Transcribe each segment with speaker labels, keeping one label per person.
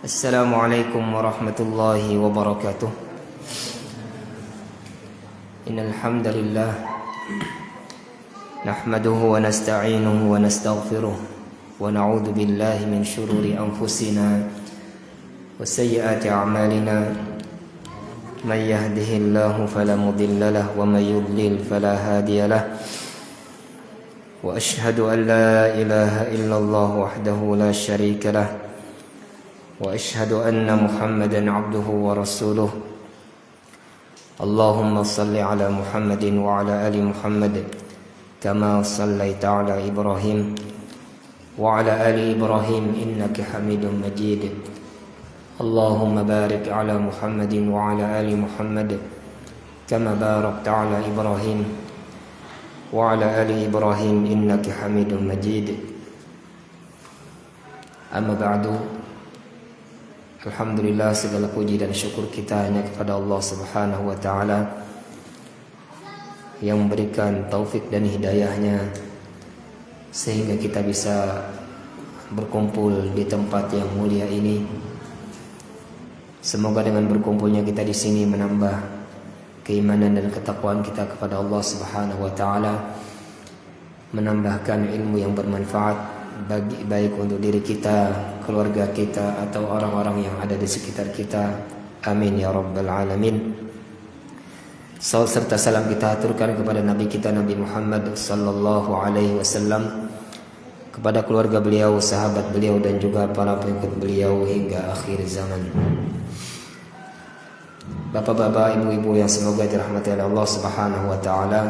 Speaker 1: Assalamualaikum warahmatullahi wabarakatuh. Innal hamdalillah nahmaduhu wa nasta'inuhu wa nastaghfiruh wa na'udzu billahi min shururi anfusina wa sayyiati a'malina. May yahdihillahu fala mudilla lahu wa may yudlil fala hadiya lahu. Wa ashhadu an la ilaha illallah wahdahu la syarika lahu. Wa ashhadu anna Muhammadan abduhu wa rasuluh. Allahumma salli ala Muhammadin wa ala ali Muhammad kama sallaita ala Ibrahim wa ala ali Ibrahim innaka Hamidum Majid. Allahumma barik ala Muhammadin wa ala ali Muhammad kama barakta ala Ibrahim wa ala ali Ibrahim innaka Hamidum Majid. Amma ba'du. Alhamdulillah, segala puji dan syukur kita hanya kepada Allah Subhanahu wa ta'ala yang memberikan taufik dan hidayahnya sehingga kita bisa berkumpul di tempat yang mulia ini. Semoga dengan berkumpulnya kita di sini menambah keimanan dan ketakwaan kita kepada Allah Subhanahu wa ta'ala, menambahkan ilmu yang bermanfaat baik untuk diri kita, keluarga kita, atau orang-orang yang ada di sekitar kita. Amin ya rabbal alamin. Salawat serta salam kita aturkan kepada Nabi kita Nabi Muhammad sallallahu alaihi wasallam, kepada keluarga beliau, sahabat beliau, dan juga para pengikut beliau hingga akhir zaman. Bapak-bapak, ibu-ibu yang semoga dirahmati oleh Allah Subhanahu wa taala,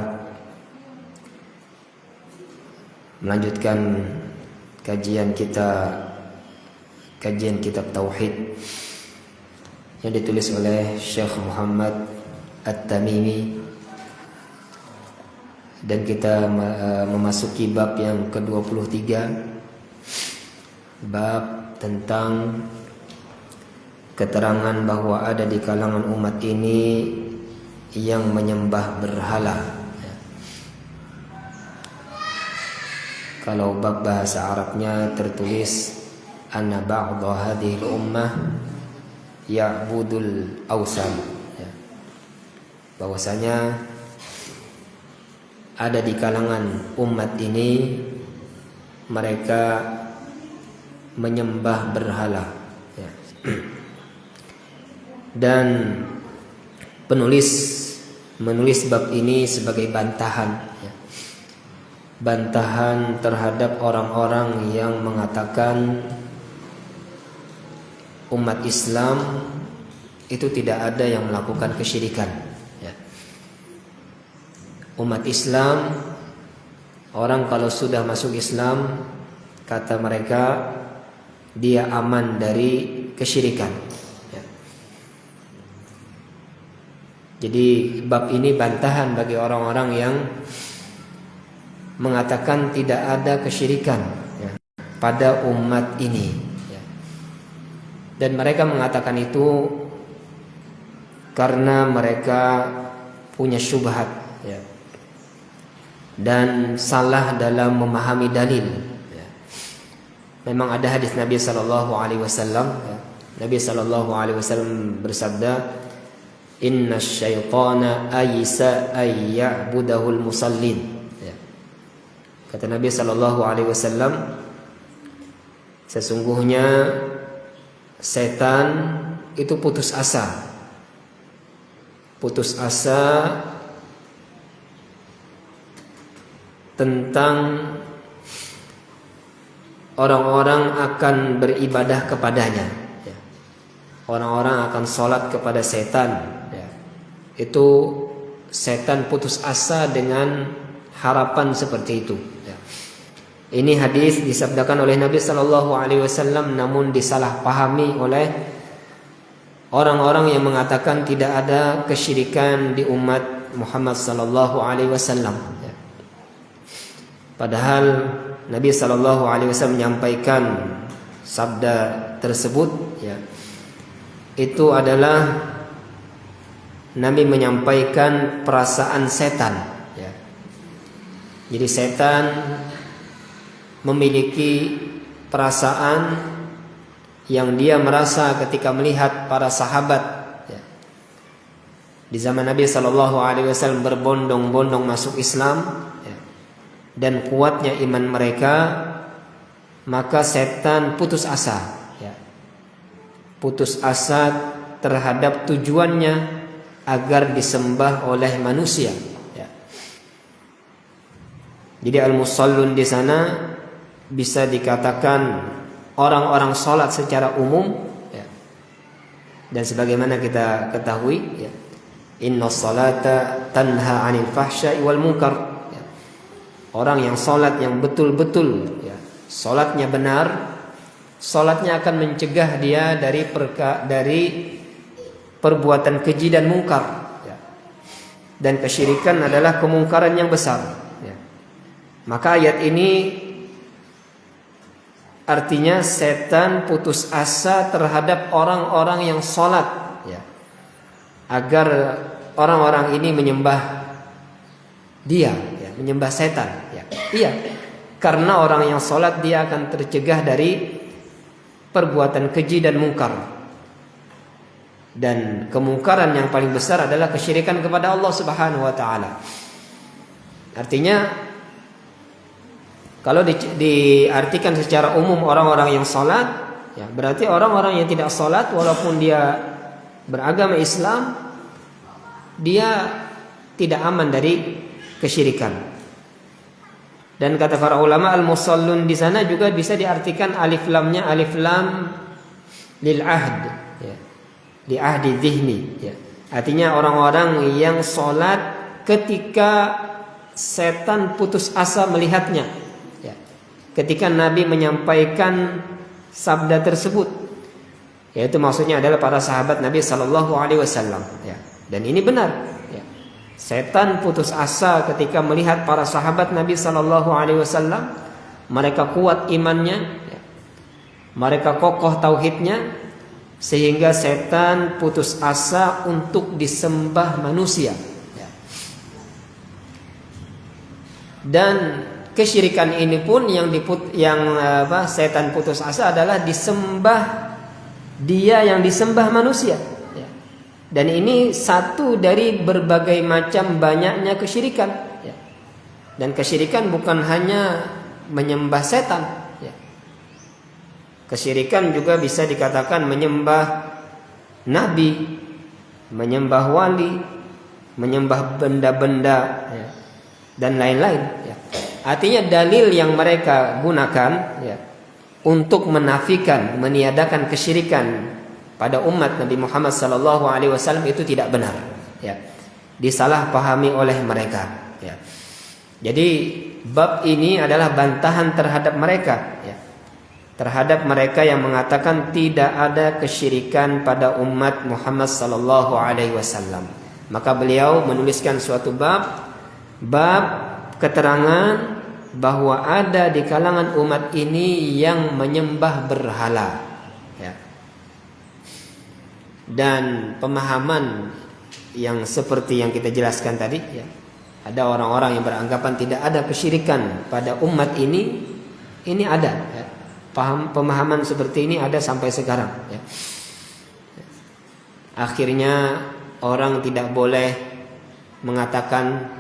Speaker 1: melanjutkan kajian kitab Tauhid yang ditulis oleh Syekh Muhammad At-Tamimi, dan kita memasuki bab yang ke-23, bab tentang keterangan bahwa ada di kalangan umat ini yang menyembah berhala. Kalau bab bahasa Arabnya tertulis anna ba'dha hadhil ummah ya'budul awsan, bahwasanya ada di kalangan umat ini mereka menyembah berhala, dan penulis menulis bab ini sebagai bantahan terhadap orang-orang yang mengatakan umat Islam itu tidak ada yang melakukan kesyirikan. Umat Islam, orang kalau sudah masuk Islam, kata mereka, dia aman dari kesyirikan. Jadi bab ini bantahan bagi orang-orang yang mengatakan tidak ada kesyirikan pada umat ini, dan mereka mengatakan itu karena mereka punya syubhat dan salah dalam memahami dalil. Memang ada hadis Nabi sallallahu alaihi wasallam. Nabi sallallahu alaihi wasallam bersabda, "Inna syaitana aysa ay ya'budahul musallin." Kata Nabi sallallahu alaihi wasallam, sesungguhnya setan itu putus asa tentang orang-orang akan beribadah kepadanya. Orang-orang akan sholat kepada setan. Itu setan putus asa dengan harapan seperti itu. Ini hadis disabdakan oleh Nabi sallallahu alaihi wasallam, namun disalahpahami oleh orang-orang yang mengatakan tidak ada kesyirikan di umat Muhammad sallallahu alaihi wasallam. Padahal Nabi sallallahu alaihi wasallam menyampaikan sabda tersebut, itu adalah Nabi menyampaikan perasaan setan. Jadi setan memiliki perasaan yang dia merasa ketika melihat para sahabat di zaman Nabi SAW berbondong-bondong masuk Islam dan kuatnya iman mereka, maka setan putus asa, putus asa terhadap tujuannya agar disembah oleh manusia. Jadi al-musallun di sana bisa dikatakan orang-orang sholat secara umum, dan sebagaimana kita ketahui, inna salata tanha 'anil fahsya'i wal munkar. Orang yang sholat yang betul-betul sholatnya benar, sholatnya akan mencegah dia dari perbuatan keji dan mungkar. Dan kesyirikan adalah kemungkaran yang besar. Maka ayat ini artinya setan putus asa terhadap orang-orang yang sholat, agar orang-orang ini menyembah dia, menyembah setan. Iya, karena orang yang sholat dia akan tercegah dari perbuatan keji dan mungkar. Dan kemungkaran yang paling besar adalah kesyirikan kepada Allah Subhanahu wa taala. Artinya kalau diartikan secara umum orang-orang yang sholat, berarti orang-orang yang tidak sholat walaupun dia beragama Islam, dia tidak aman dari kesyirikan. Dan kata para ulama, al-musallun di sana juga bisa diartikan alif lamnya alif lam lil ahd, li ahdi dzihni. Artinya orang-orang yang sholat ketika setan putus asa melihatnya. Ketika Nabi menyampaikan sabda tersebut, yaitu maksudnya adalah para sahabat Nabi Sallallahu Alaihi Wasallam. Dan ini benar. Setan putus asa ketika melihat para sahabat Nabi Sallallahu Alaihi Wasallam. Mereka kuat imannya, mereka kokoh tauhidnya, sehingga setan putus asa untuk disembah manusia. Dan kesyirikan ini pun setan putus asa adalah disembah dia yang disembah manusia. Dan ini satu dari berbagai macam banyaknya kesyirikan. Dan kesyirikan bukan hanya menyembah setan. Kesyirikan juga bisa dikatakan menyembah nabi, menyembah wali, menyembah benda-benda, dan lain-lain. Artinya dalil yang mereka gunakan untuk menafikan, meniadakan kesyirikan pada umat Nabi Muhammad SAW itu tidak benar. Disalahpahami oleh mereka. Jadi bab ini adalah bantahan terhadap mereka, terhadap mereka yang mengatakan tidak ada kesyirikan pada umat Muhammad SAW. Maka beliau menuliskan suatu bab keterangan bahwa ada di kalangan umat ini yang menyembah berhala, dan pemahaman yang seperti yang kita jelaskan tadi, ada orang-orang yang beranggapan tidak ada kesyirikan pada umat ini ada, pemahaman seperti ini ada sampai sekarang. Akhirnya orang tidak boleh mengatakan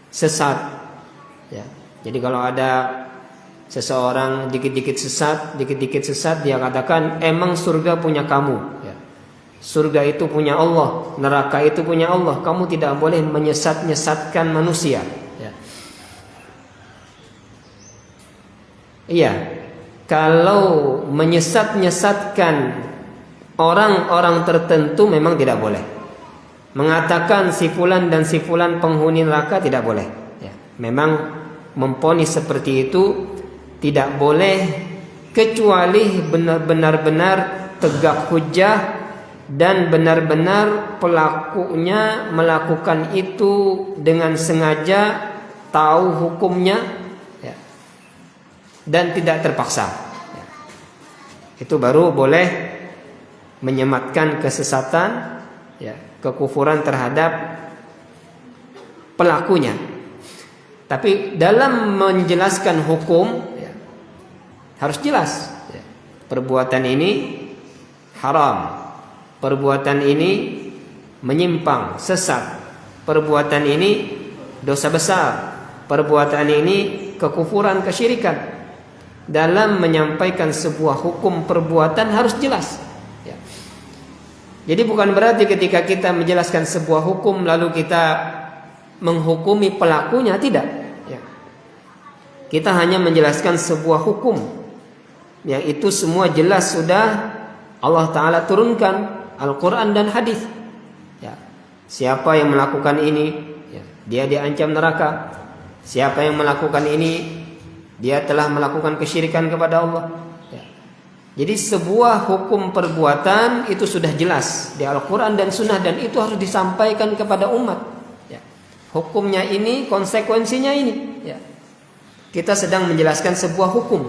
Speaker 1: sesat. Jadi kalau ada seseorang dikit-dikit sesat, dia katakan emang surga punya kamu. Surga itu punya Allah, neraka itu punya Allah. Kamu tidak boleh menyesatkan manusia. Iya, kalau menyesatkan orang-orang tertentu memang tidak boleh. Mengatakan si fulan dan si fulan penghuni neraka tidak boleh. Memang memponis seperti itu tidak boleh, kecuali benar-benar tegak hujjah dan benar-benar pelakunya melakukan itu dengan sengaja, tahu hukumnya, dan tidak terpaksa. Itu baru boleh menyematkan kesesatan, kekufuran terhadap pelakunya. Tapi dalam menjelaskan hukum harus jelas. Perbuatan ini haram. Perbuatan ini menyimpang, sesat. Perbuatan ini dosa besar. Perbuatan ini kekufuran, kesyirikan. Dalam menyampaikan sebuah hukum perbuatan harus jelas. Ya. Jadi bukan berarti ketika kita menjelaskan sebuah hukum lalu kita menghukumi pelakunya, tidak. Ya. Kita hanya menjelaskan sebuah hukum yang itu semua jelas sudah Allah Ta'ala turunkan Al-Quran dan hadis. Ya. Siapa yang melakukan ini, ya, dia diancam neraka. Siapa yang melakukan ini, dia telah melakukan kesyirikan kepada Allah. Ya. Jadi sebuah hukum perbuatan itu sudah jelas di Al-Quran dan Sunnah, dan itu harus disampaikan kepada umat. Ya. Hukumnya ini, konsekuensinya ini. Ya. Kita sedang menjelaskan sebuah hukum,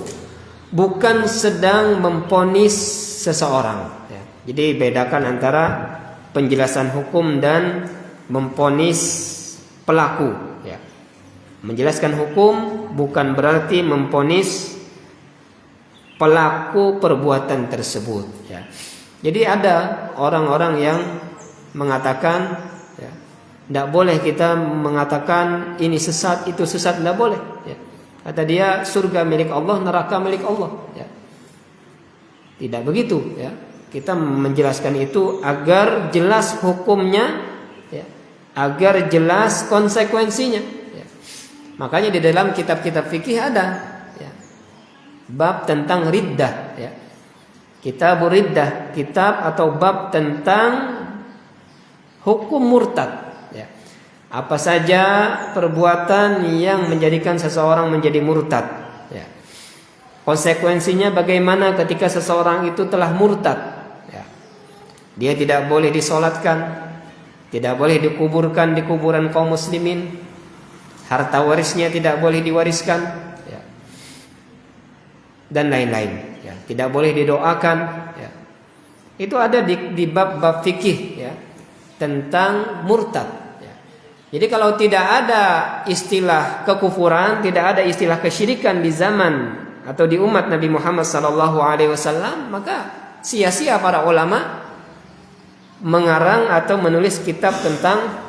Speaker 1: bukan sedang memponis seseorang. Ya. Jadi bedakan antara penjelasan hukum dan memponis pelaku. Ya. Menjelaskan hukum bukan berarti memponis pelaku perbuatan tersebut. Ya. Jadi ada orang-orang yang mengatakan, ya, tidak boleh kita mengatakan ini sesat, itu sesat, tidak boleh. Ya. Kata dia surga milik Allah, neraka milik Allah. Ya. Tidak begitu. Ya. Kita menjelaskan itu agar jelas hukumnya, ya, agar jelas konsekuensinya. Ya. Makanya di dalam kitab-kitab fikih ada, ya, bab tentang riddah. Ya. Kitab riddah, kitab atau bab tentang hukum murtad. Ya. Apa saja perbuatan yang menjadikan seseorang menjadi murtad. Ya. Konsekuensinya bagaimana ketika seseorang itu telah murtad. Dia tidak boleh disolatkan, tidak boleh dikuburkan di kuburan kaum muslimin, harta warisnya tidak boleh diwariskan, ya, dan lain-lain. Ya, tidak boleh didoakan. Ya. Itu ada di bab-bab fikih, ya, tentang murtad. Ya. Jadi kalau tidak ada istilah kekufuran, tidak ada istilah kesyirikan di zaman atau di umat Nabi Muhammad SAW, maka sia-sia para ulama mengarang atau menulis kitab tentang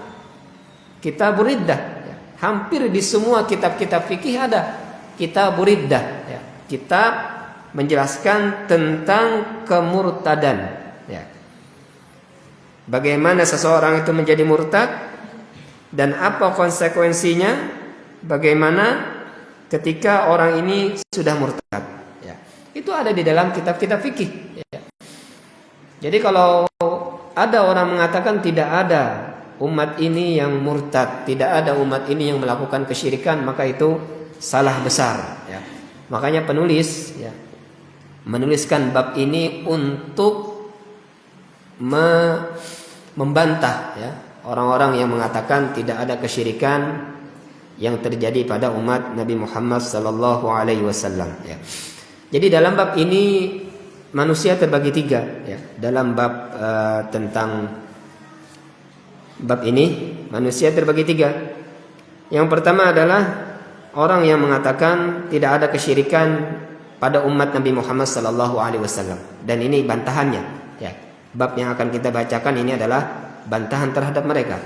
Speaker 1: kitab riddah. Ya. Hampir di semua kitab-kitab fikih ada kitab riddah. Ya. Kitab menjelaskan tentang kemurtadan. Ya. Bagaimana seseorang itu menjadi murtad dan apa konsekuensinya? Bagaimana ketika orang ini sudah murtad? Ya. Itu ada di dalam kitab-kitab fikih. Ya. Jadi kalau ada orang mengatakan tidak ada umat ini yang murtad, tidak ada umat ini yang melakukan kesyirikan, maka itu salah besar. Ya. Makanya penulis, ya, menuliskan bab ini untuk membantah, ya, orang-orang yang mengatakan tidak ada kesyirikan yang terjadi pada umat Nabi Muhammad SAW. Ya. Jadi dalam bab ini manusia terbagi tiga, ya. Dalam bab tentang bab ini manusia terbagi tiga. Yang pertama adalah orang yang mengatakan tidak ada kesyirikan pada umat Nabi Muhammad SAW, dan ini bantahannya. Ya. Bab yang akan kita bacakan ini adalah bantahan terhadap mereka.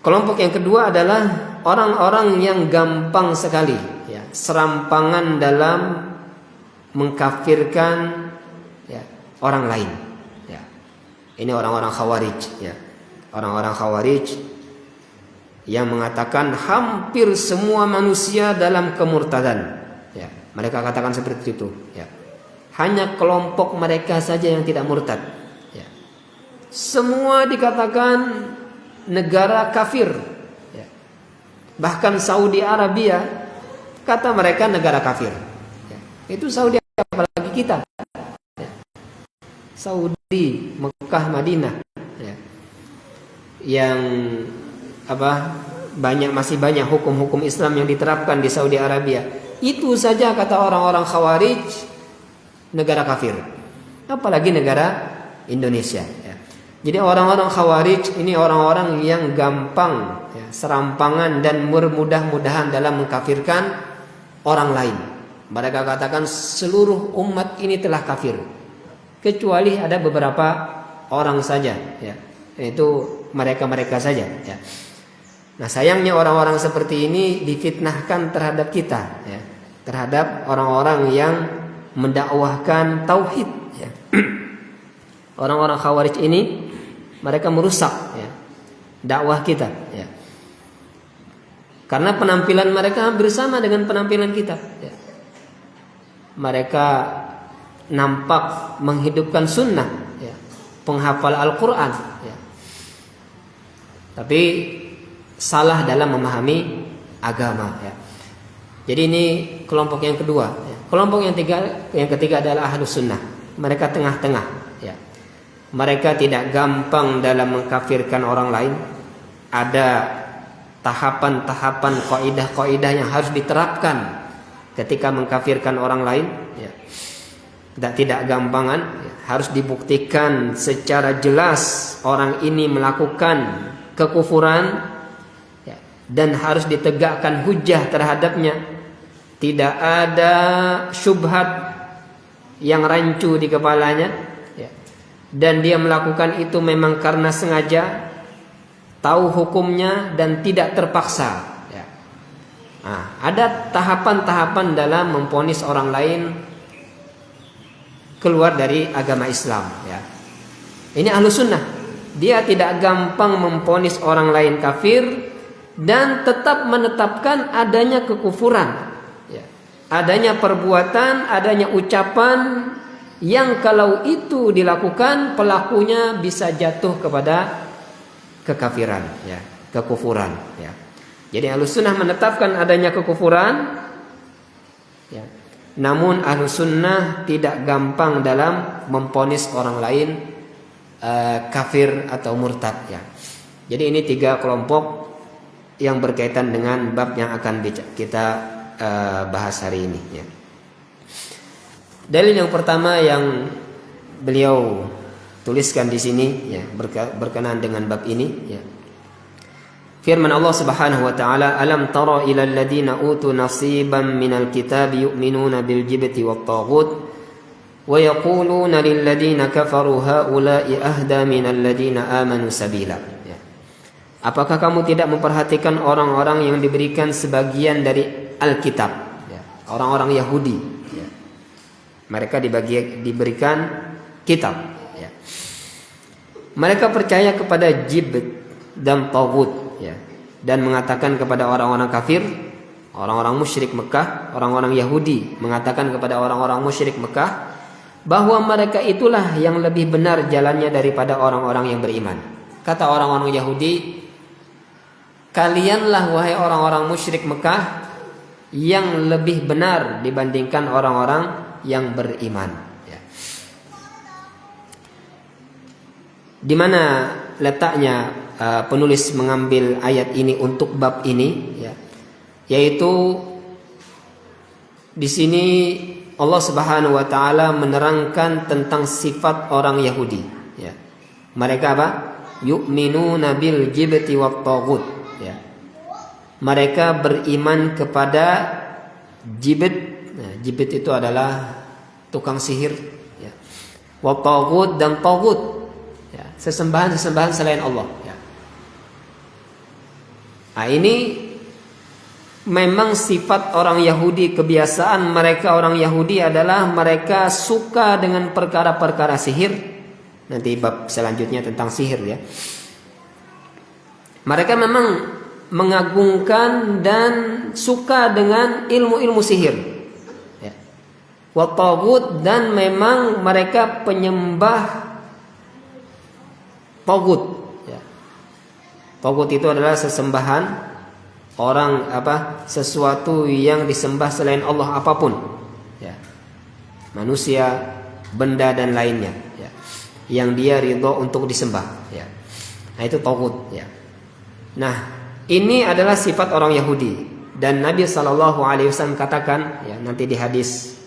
Speaker 1: Kelompok yang kedua adalah orang-orang yang gampang sekali, ya, serampangan dalam mengkafirkan, ya, orang lain. Ya. Ini orang-orang Khawarij, ya. Orang-orang Khawarij yang mengatakan hampir semua manusia dalam kemurtadan. Ya. Mereka katakan seperti itu. Ya. Hanya kelompok mereka saja yang tidak murtad. Ya. Semua dikatakan negara kafir. Ya. Bahkan Saudi Arabia kata mereka negara kafir. Ya. Itu Saudi, apalagi kita. Ya. Saudi, Mekah, Madinah. Ya. Yang masih banyak hukum-hukum Islam yang diterapkan di Saudi Arabia. Itu saja kata orang-orang Khawarij negara kafir. Apalagi negara Indonesia. Ya. Jadi orang-orang Khawarij ini orang-orang yang gampang, ya, serampangan dan bermudah-mudahan dalam mengkafirkan orang lain, Mereka katakan seluruh umat ini telah kafir, kecuali ada beberapa orang saja, ya, yaitu mereka saja. Ya. Nah, sayangnya orang-orang seperti ini difitnahkan terhadap kita, ya, terhadap orang-orang yang mendakwahkan tauhid. Ya. Orang-orang Khawarij ini mereka merusak, ya, dakwah kita. Ya. Karena penampilan mereka hampir sama dengan penampilan kita. Ya. Mereka nampak menghidupkan sunnah, ya, penghafal Al-Quran, ya. Tapi salah dalam memahami agama. Ya. Jadi ini kelompok yang kedua. Ya. Kelompok yang ketiga adalah Ahlus Sunnah. Mereka tengah-tengah. Ya. Mereka tidak gampang dalam mengkafirkan orang lain. Ada tahapan-tahapan, kaidah-kaidah yang harus diterapkan ketika mengkafirkan orang lain, ya. Tidak gampangan, ya. Harus dibuktikan secara jelas orang ini melakukan kekufuran, ya. Dan harus ditegakkan hujah terhadapnya. Tidak ada syubhat yang rancu di kepalanya, ya. Dan dia melakukan itu memang karena sengaja, tahu hukumnya dan tidak terpaksa. Nah, ada tahapan-tahapan dalam memvonis orang lain keluar dari agama Islam. Ya. Ini Ahlus Sunnah. Dia tidak gampang memvonis orang lain kafir dan tetap menetapkan adanya kekufuran. Ya. Adanya perbuatan, adanya ucapan yang kalau itu dilakukan pelakunya bisa jatuh kepada kekafiran, ya, kekufuran. Ya. Jadi Ahlus Sunnah menetapkan adanya kekufuran, ya. Namun Ahlus Sunnah tidak gampang dalam memvonis orang lain kafir atau murtad, ya. Jadi ini 3 kelompok yang berkaitan dengan bab yang akan kita bahas hari ini, ya. Dalil yang pertama yang beliau tuliskan di sini, ya, berkenaan dengan bab ini, ya. Firman Allah Subhanahu wa taala, "Alam tara ilal ladzina utu nasiban minal kitabi yu'minuna bil jibti wat taghut wa yaquluna lil ladzina kafaru haula'i ahda minal ladzina amanu sabila." Ya. Apakah kamu tidak memperhatikan orang-orang yang diberikan sebagian dari Alkitab, ya, orang-orang Yahudi, ya. Mereka diberikan kitab, ya. Mereka percaya kepada jibt dan taghut, ya, dan mengatakan kepada orang-orang kafir, orang-orang musyrik Mekah, orang-orang Yahudi mengatakan kepada orang-orang musyrik Mekah bahwa mereka itulah yang lebih benar jalannya daripada orang-orang yang beriman. Kata orang-orang Yahudi, kalianlah wahai orang-orang musyrik Mekah yang lebih benar dibandingkan orang-orang yang beriman, ya. Di mana letaknya penulis mengambil ayat ini untuk bab ini, ya, yaitu di sini Allah Subhanahu wa taala menerangkan tentang sifat orang Yahudi, ya. Mereka apa? Yu'minuna bil jibti wat taghut, ya. Mereka beriman kepada jibit. Nah, jibit itu adalah tukang sihir, ya. Wat taghut dan taghut, ya, sesembahan-sesembahan selain Allah, ya. Nah, ini memang sifat orang Yahudi, kebiasaan mereka orang Yahudi adalah mereka suka dengan perkara-perkara sihir. Nanti bab selanjutnya tentang sihir, ya. Mereka memang mengagungkan dan suka dengan ilmu-ilmu sihir, ya. Wa taghut, dan memang mereka penyembah taghut. Taghut itu adalah sesembahan orang, sesuatu yang disembah selain Allah apapun, ya. Manusia, benda dan lainnya, ya, yang dia ridho untuk disembah, ya. Nah, itu taghut, ya. Nah, ini adalah sifat orang Yahudi, dan Nabi SAW katakan, ya, nanti di hadis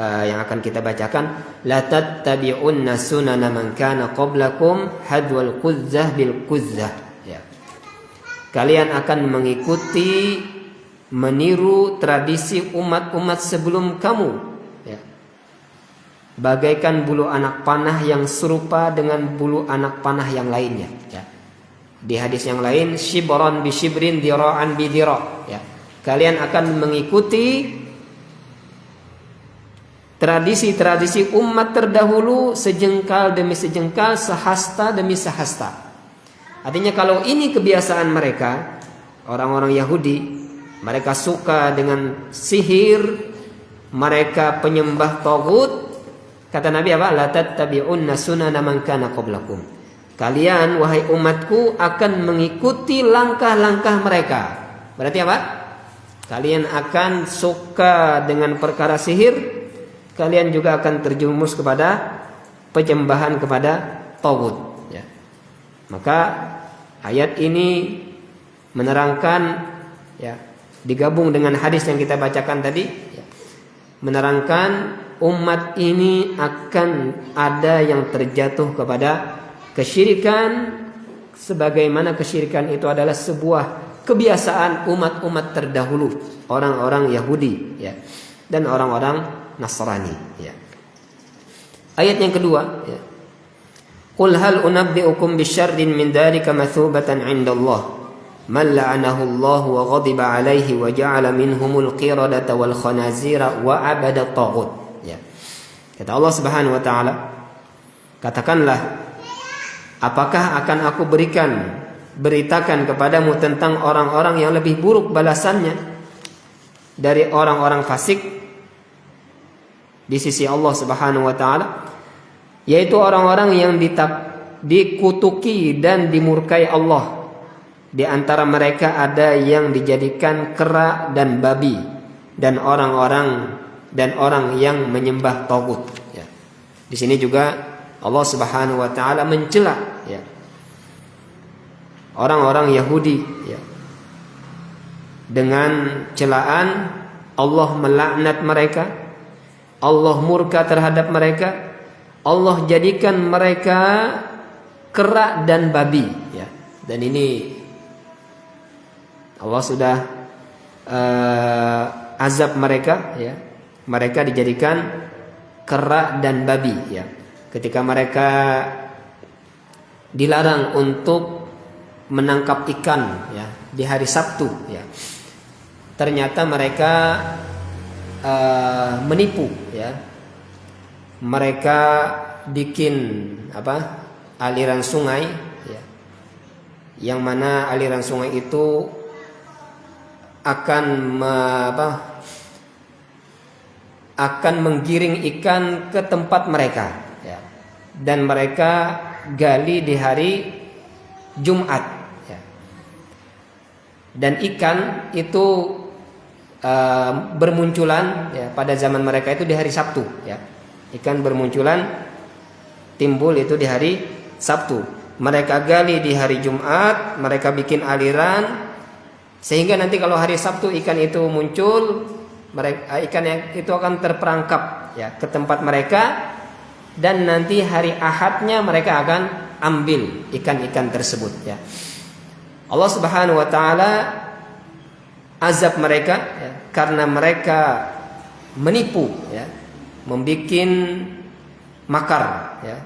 Speaker 1: yang akan kita bacakan, la tattabi'unna sunana man kana qablakum hadwal quzzah bil quzzah. Kalian akan mengikuti meniru tradisi umat-umat sebelum kamu, ya. Bagaikan bulu anak panah yang serupa dengan bulu anak panah yang lainnya, ya. Di hadis yang lain, shibran bi shibrin, dira'an bi dira', ya. Kalian akan mengikuti tradisi-tradisi umat terdahulu sejengkal demi sejengkal, sehasta demi sehasta. Artinya kalau ini kebiasaan mereka, orang-orang Yahudi, mereka suka dengan sihir, mereka penyembah taghut. Kata Nabi apa? La tattabi'unna sunana man kana qablakum. Kalian wahai umatku akan mengikuti langkah-langkah mereka. Berarti apa? Kalian akan suka dengan perkara sihir, kalian juga akan terjerumus kepada penyembahan kepada taghut, ya. Maka ayat ini menerangkan, ya, digabung dengan hadis yang kita bacakan tadi, ya, menerangkan umat ini akan ada yang terjatuh kepada kesyirikan, sebagaimana kesyirikan itu adalah sebuah kebiasaan umat-umat terdahulu, orang-orang Yahudi, ya, dan orang-orang Nasrani, ya. Ayat yang kedua, ya. Qul hal unabbi'ukum bisyarrin min dzalika mathubatan 'indallah man la'anahu Allah wa ghadiba 'alaihi wa ja'ala minhumul qiradata wal khanazira wa 'abada taghut, ya. Kata Allah Subhanahu wa taala, katakanlah, apakah akan aku beritakan kepadamu tentang orang-orang yang lebih buruk balasannya dari orang-orang fasik di sisi Allah Subhanahu wa taala, yaitu orang-orang yang dikutuki dan dimurkai Allah. Di antara mereka ada yang dijadikan kera dan babi, dan orang yang menyembah taghut, ya. Di sini juga Allah Subhanahu wa taala mencela, ya, orang-orang Yahudi, ya, dengan celaan Allah melaknat mereka, Allah murka terhadap mereka, Allah jadikan mereka kera dan babi, ya. Dan ini Allah sudah azab mereka, ya. Mereka dijadikan kera dan babi, ya. Ketika mereka dilarang untuk menangkap ikan, ya, di hari Sabtu, ya, ternyata mereka menipu, ya. Mereka bikin aliran sungai, ya, yang mana aliran sungai itu akan menggiring ikan ke tempat mereka, ya. Dan mereka gali di hari Jumat, ya. Dan ikan itu bermunculan, ya, pada zaman mereka itu di hari Sabtu, ya. Ikan bermunculan, timbul itu di hari Sabtu. Mereka gali di hari Jumat, mereka bikin aliran, sehingga nanti kalau hari Sabtu ikan itu muncul, ikan yang itu akan terperangkap, ya, ke tempat mereka, dan nanti hari Ahadnya mereka akan ambil ikan-ikan tersebut, ya. Allah Subhanahu wa taala azab mereka, ya, karena mereka menipu, ya, membikin makar, ya,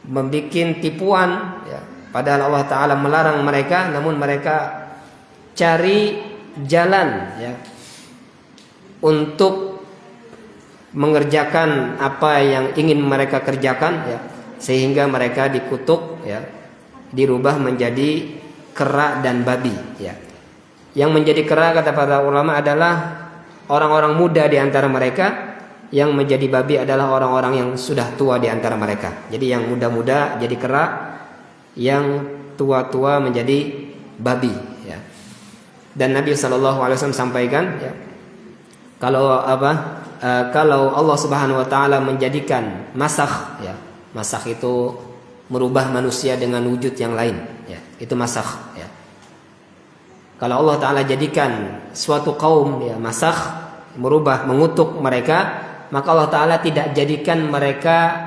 Speaker 1: membikin tipuan, ya. Padahal Allah taala melarang mereka, namun mereka cari jalan, ya, untuk mengerjakan apa yang ingin mereka kerjakan, ya, sehingga mereka dikutuk, ya, dirubah menjadi kera dan babi, ya. Yang menjadi kera, kata para ulama, adalah orang-orang muda di antara mereka. Yang menjadi babi adalah orang-orang yang sudah tua di antara mereka. Jadi yang muda-muda jadi kera, yang tua-tua menjadi babi, ya. Dan Nabi SAW sampaikan, ya, kalau Allah Subhanahu wa taala menjadikan masakh, ya, masakh itu merubah manusia dengan wujud yang lain, ya, itu masakh, ya. Kalau Allah taala jadikan suatu kaum, ya, masakh, merubah, mengutuk mereka, maka Allah taala tidak jadikan mereka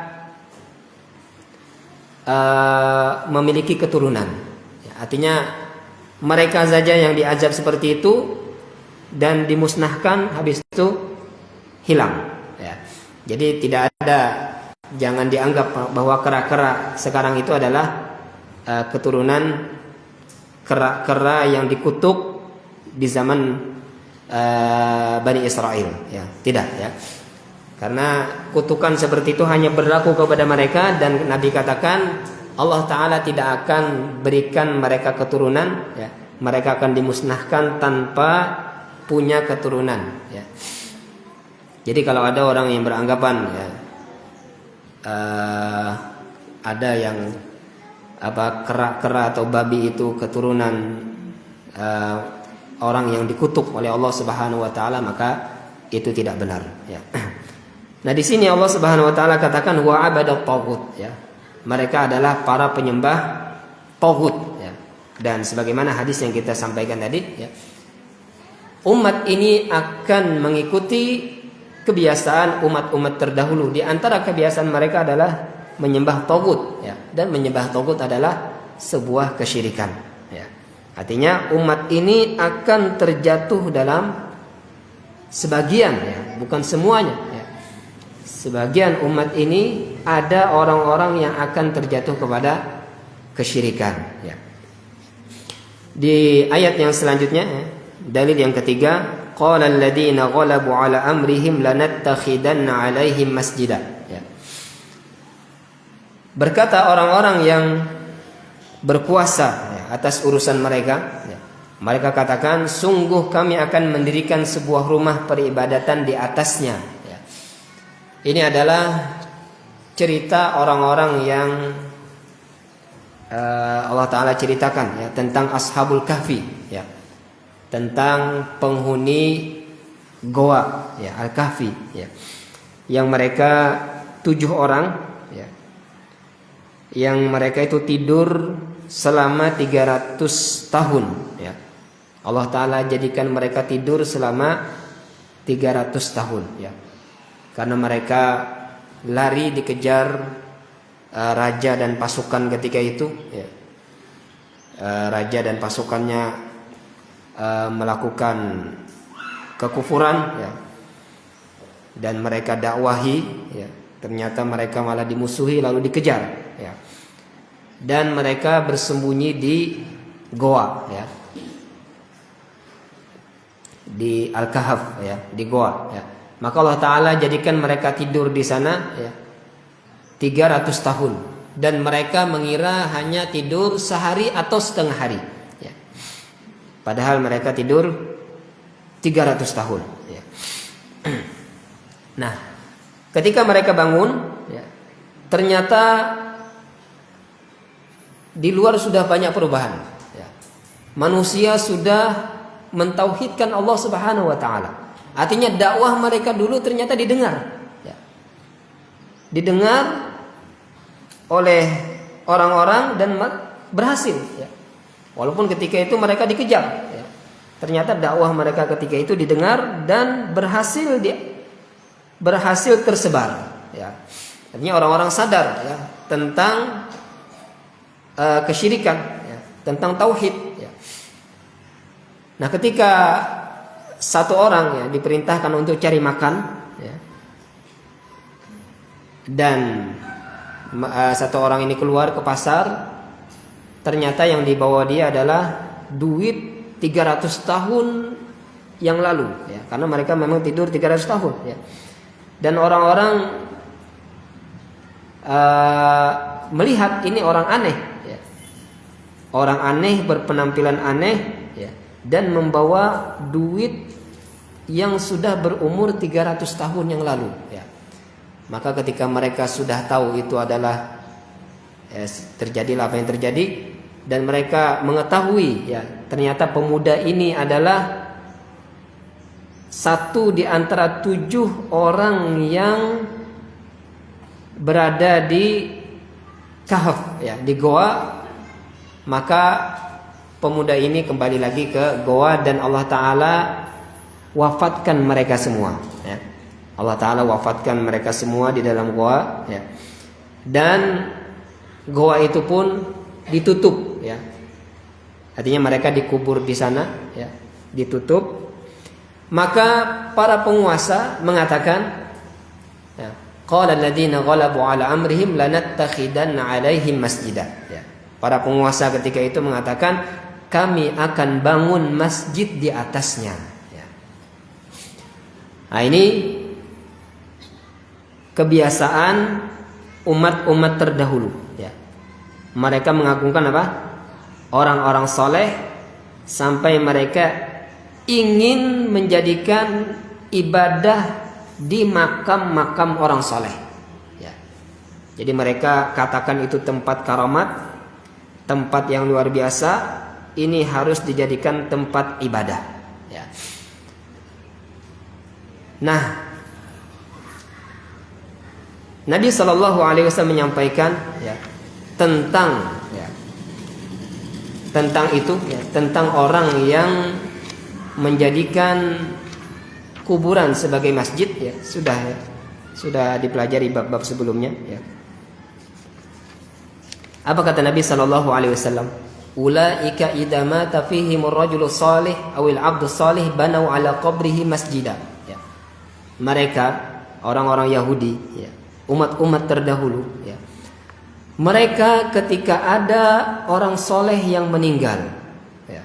Speaker 1: memiliki keturunan, ya. Artinya mereka saja yang diazab seperti itu, dan dimusnahkan, habis itu hilang ya. Jadi tidak ada, jangan dianggap bahwa kera-kera sekarang itu adalah keturunan kera-kera yang dikutuk di zaman Bani Israel ya. Tidak ya. Karena kutukan seperti itu hanya berlaku kepada mereka, dan Nabi katakan Allah Ta'ala tidak akan berikan mereka keturunan ya. Mereka akan dimusnahkan tanpa punya keturunan ya. Jadi kalau ada orang yang beranggapan ya, ada yang kera-kera atau babi itu keturunan orang yang dikutuk oleh Allah Subhanahu wa taala, maka itu tidak benar ya. Nah, di sini Allah Subhanahu wa taala katakan wa abadat taghut ya. Mereka adalah para penyembah taghut ya. Dan sebagaimana hadis yang kita sampaikan tadi ya, umat ini akan mengikuti kebiasaan umat-umat terdahulu. Di antara kebiasaan mereka adalah menyembah taghut ya. Dan menyembah taghut adalah sebuah kesyirikan ya. Artinya umat ini akan terjatuh dalam sebagian ya, bukan semuanya ya. Sebagian umat ini ada orang-orang yang akan terjatuh kepada kesyirikan ya. Di ayat yang selanjutnya ya, dalil yang ketiga, qala alladziina ghalabu ala amrihim lanattakhidanna 'alaihim masjida ya. Berkata orang-orang yang berkuasa ya, atas urusan mereka ya. Mereka katakan, sungguh kami akan mendirikan sebuah rumah peribadatan di atasnya ya. Ini adalah cerita orang-orang yang Allah Ta'ala ceritakan ya, tentang Ashabul Kahfi ya, tentang penghuni goa ya, Al-Kahfi ya, yang mereka 7 orang ya, yang mereka itu tidur selama 300 tahun ya. Allah Ta'ala jadikan mereka tidur selama 300 tahun ya. Karena mereka lari dikejar raja dan pasukan ketika itu ya. Raja dan pasukannya melakukan kekufuran ya. Dan mereka dakwahi ya. Ternyata mereka malah dimusuhi lalu dikejar ya. Dan mereka bersembunyi di goa ya. Di Al-Kahf ya, di goa ya. Maka Allah Ta'ala jadikan mereka tidur di sana ya, 300 tahun. Dan mereka mengira hanya tidur sehari atau setengah hari ya. Padahal mereka tidur 300 tahun ya. Nah, ketika mereka bangun ya, ternyata di luar sudah banyak perubahan ya. Manusia sudah mentauhidkan Allah Subhanahu wa taala. Artinya dakwah mereka dulu ternyata didengar ya. Didengar oleh orang-orang dan berhasil ya. Walaupun ketika itu mereka dikejar ya. Ternyata dakwah mereka ketika itu didengar dan berhasil tersebar ya. Artinya orang-orang sadar ya tentang kesyirikan ya, tentang tauhid ya. Nah, ketika satu orang ya diperintahkan untuk cari makan ya, dan satu orang ini keluar ke pasar, ternyata yang dibawa dia adalah duit 300 tahun yang lalu ya, karena mereka memang tidur 300 tahun ya. Dan orang-orang melihat ini orang aneh ya. Orang aneh, berpenampilan aneh ya, dan membawa duit yang sudah berumur 300 tahun yang lalu ya. Maka ketika mereka sudah tahu itu adalah terjadilah apa yang terjadi, dan mereka mengetahui ya, ternyata pemuda ini adalah satu di antara 7 orang yang berada di Kahf ya, di goa. Maka pemuda ini kembali lagi ke goa dan Allah Ta'ala wafatkan mereka semua ya. Allah Ta'ala wafatkan mereka semua di dalam goa ya. Dan goa itu pun ditutup ya. Artinya mereka dikubur di sana ya, ditutup. Maka para penguasa mengatakan, ya, qala alladziina ghalabu 'ala amrihim lanattakhidanna 'alaihim masjidah. Ya. Para penguasa ketika itu mengatakan, kami akan bangun masjid di atasnya. Ya. Nah, ini kebiasaan umat-umat terdahulu. Ya. Mereka mengagungkan apa? Orang-orang soleh sampai mereka ingin menjadikan ibadah di makam-makam orang soleh. Ya. Jadi mereka katakan itu tempat karamat, tempat yang luar biasa. Ini harus dijadikan tempat ibadah. Ya. Nah, Nabi SAW menyampaikan ya, tentang itu, ya, tentang orang yang menjadikan kuburan sebagai masjid. Ya, sudah dipelajari bab-bab sebelumnya. Ya. Apa kata Nabi SAW? Ulaika idza mata fihimur rajulu salih awil abdu salih banau ala qabrihi masjidah. Ya. Mereka orang-orang Yahudi, ya, umat-umat terdahulu, ya. Mereka ketika ada orang soleh yang meninggal, ya,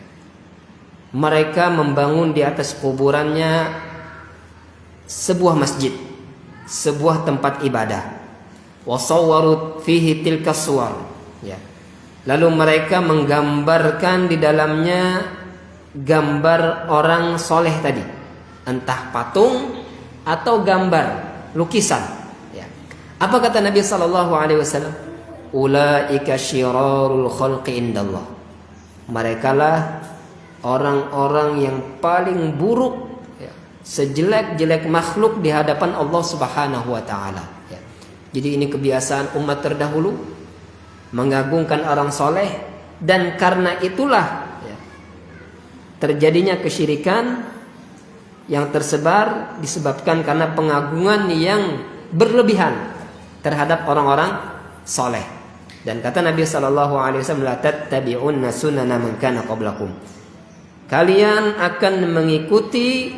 Speaker 1: mereka membangun di atas kuburannya sebuah masjid, sebuah tempat ibadah. Wasawwarut fihi tilka suwar, ya. Lalu mereka menggambarkan di dalamnya gambar orang soleh tadi, entah patung atau gambar lukisan. Ya. Apa kata Nabi SAW? Ulaika syirarul khalqi indallah. Merekalah orang-orang yang paling buruk, ya, sejelek-jelek makhluk di hadapan Allah Subhanahu wa taala. Ya. Jadi ini kebiasaan umat terdahulu, mengagungkan orang soleh, dan karena itulah, ya, terjadinya kesyirikan yang tersebar disebabkan karena pengagungan yang berlebihan terhadap orang-orang soleh. Dan kata Nabi SAW, la tattabi'unna sunana man kana qablakum. Kalian akan mengikuti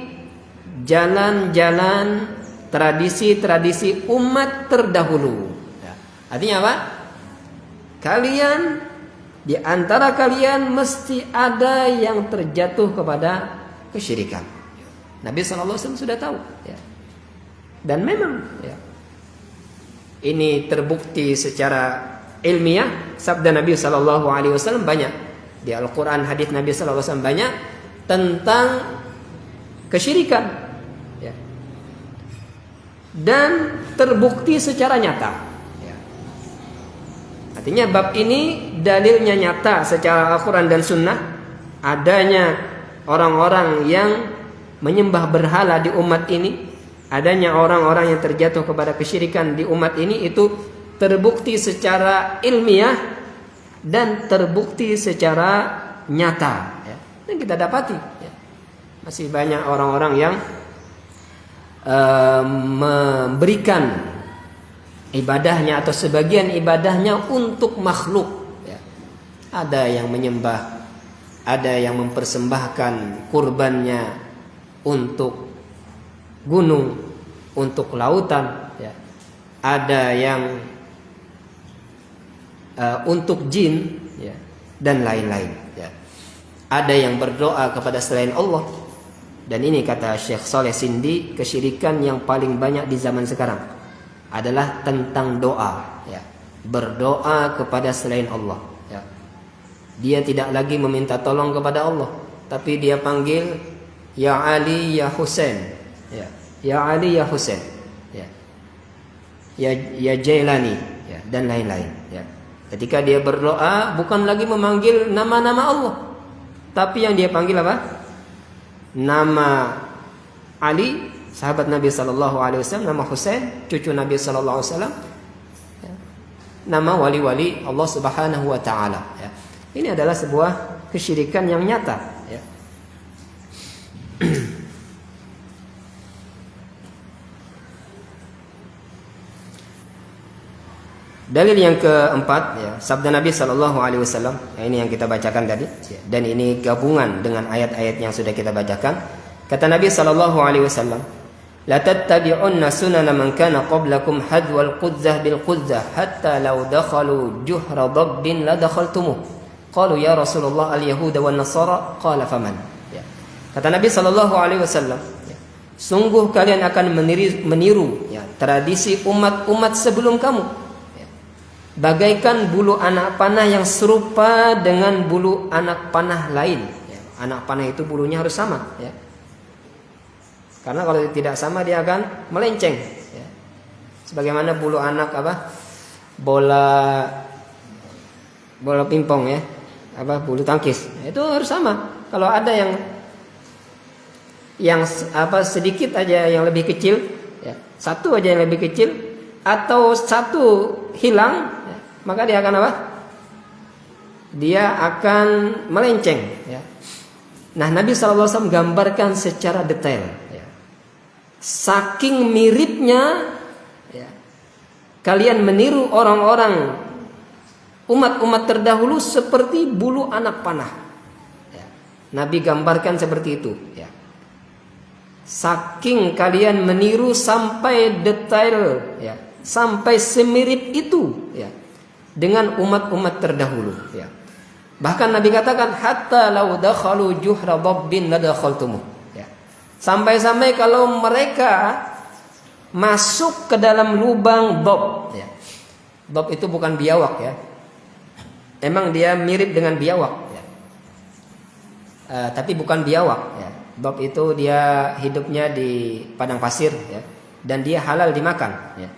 Speaker 1: jalan-jalan tradisi-tradisi umat terdahulu. Ya. Artinya apa? Kalian, di antara kalian mesti ada yang terjatuh kepada kesyirikan. Nabi SAW sudah tahu, ya. Dan memang, ya, ini terbukti secara ilmiah. Sabda Nabi SAW banyak di Al-Quran, hadis Nabi SAW banyak tentang kesyirikan, ya. Dan terbukti secara nyata. Artinya bab ini dalilnya nyata secara Al-Quran dan Sunnah. Adanya orang-orang yang menyembah berhala di umat ini, adanya orang-orang yang terjatuh kepada kesyirikan di umat ini, itu terbukti secara ilmiah dan terbukti secara nyata, ya. Dan kita dapati, ya, masih banyak orang-orang yang memberikan ibadahnya atau sebagian ibadahnya untuk makhluk, ya. Ada yang menyembah, ada yang mempersembahkan kurbannya untuk gunung, untuk lautan, ya. Ada yang untuk jin, ya, dan lain-lain, ya. Ada yang berdoa kepada selain Allah. Dan ini kata Syekh Saleh Sindi, kesyirikan yang paling banyak di zaman sekarang adalah tentang doa, ya. Berdoa kepada selain Allah, ya. Dia tidak lagi meminta tolong kepada Allah, tapi dia panggil ya Ali ya Husain, ya. Ya Ali ya Husain, ya. Ya Jailani, ya, dan lain-lain, ya. Ketika dia berdoa bukan lagi memanggil nama-nama Allah, tapi yang dia panggil apa? Nama Ali, sahabat Nabi SAW, nama Husain, cucu Nabi SAW, ya. Nama wali-wali Allah Subhanahu wa taala, ya. Ini adalah sebuah kesyirikan yang nyata, ya. Dalil yang keempat, ya, sabda Nabi SAW, ya, ini yang kita bacakan tadi, ya, dan ini gabungan dengan ayat-ayat yang sudah kita bacakan. Kata Nabi sallallahu alaihi wasallam, la tattabi'unna sunana man kana qablakum hadwal qudzah bil qudzah hatta law dakhalu juhra dabbin la dakhaltumuh. Qalu ya Rasulullah al yahuda wan nasara, qala faman. Ya. Kata Nabi sallallahu alaihi wasallam, ya, sungguh kalian akan meniru ya, tradisi umat-umat sebelum kamu. Ya. Bagaikan bulu anak panah yang serupa dengan bulu anak panah lain. Ya. Anak panah itu bulunya harus sama. Ya. Karena kalau tidak sama dia akan melenceng. Ya. Sebagaimana bulu anak bola pingpong ya, bulu tangkis. Itu harus sama. Kalau ada yang sedikit aja yang lebih kecil, ya, satu aja yang lebih kecil atau satu hilang, ya, maka dia akan Dia akan melenceng. Ya. Nah, Nabi SAW gambarkan secara detail. Ya. Saking miripnya, ya, kalian meniru orang-orang umat-umat terdahulu seperti bulu anak panah. Ya. Nabi gambarkan seperti itu. Ya. Saking kalian meniru sampai detail, ya, sampai semirip itu, ya, dengan umat-umat terdahulu. Ya. Bahkan Nabi katakan hatta law dakhalu juhra dabbin la dakhaltumuh. Ya. Sampai-sampai kalau mereka masuk ke dalam lubang dob. Ya. Dob itu bukan biawak ya. Emang dia mirip dengan biawak, ya. Tapi bukan biawak. Ya. Dob itu dia hidupnya di padang pasir, ya. Dan dia halal dimakan. Ya.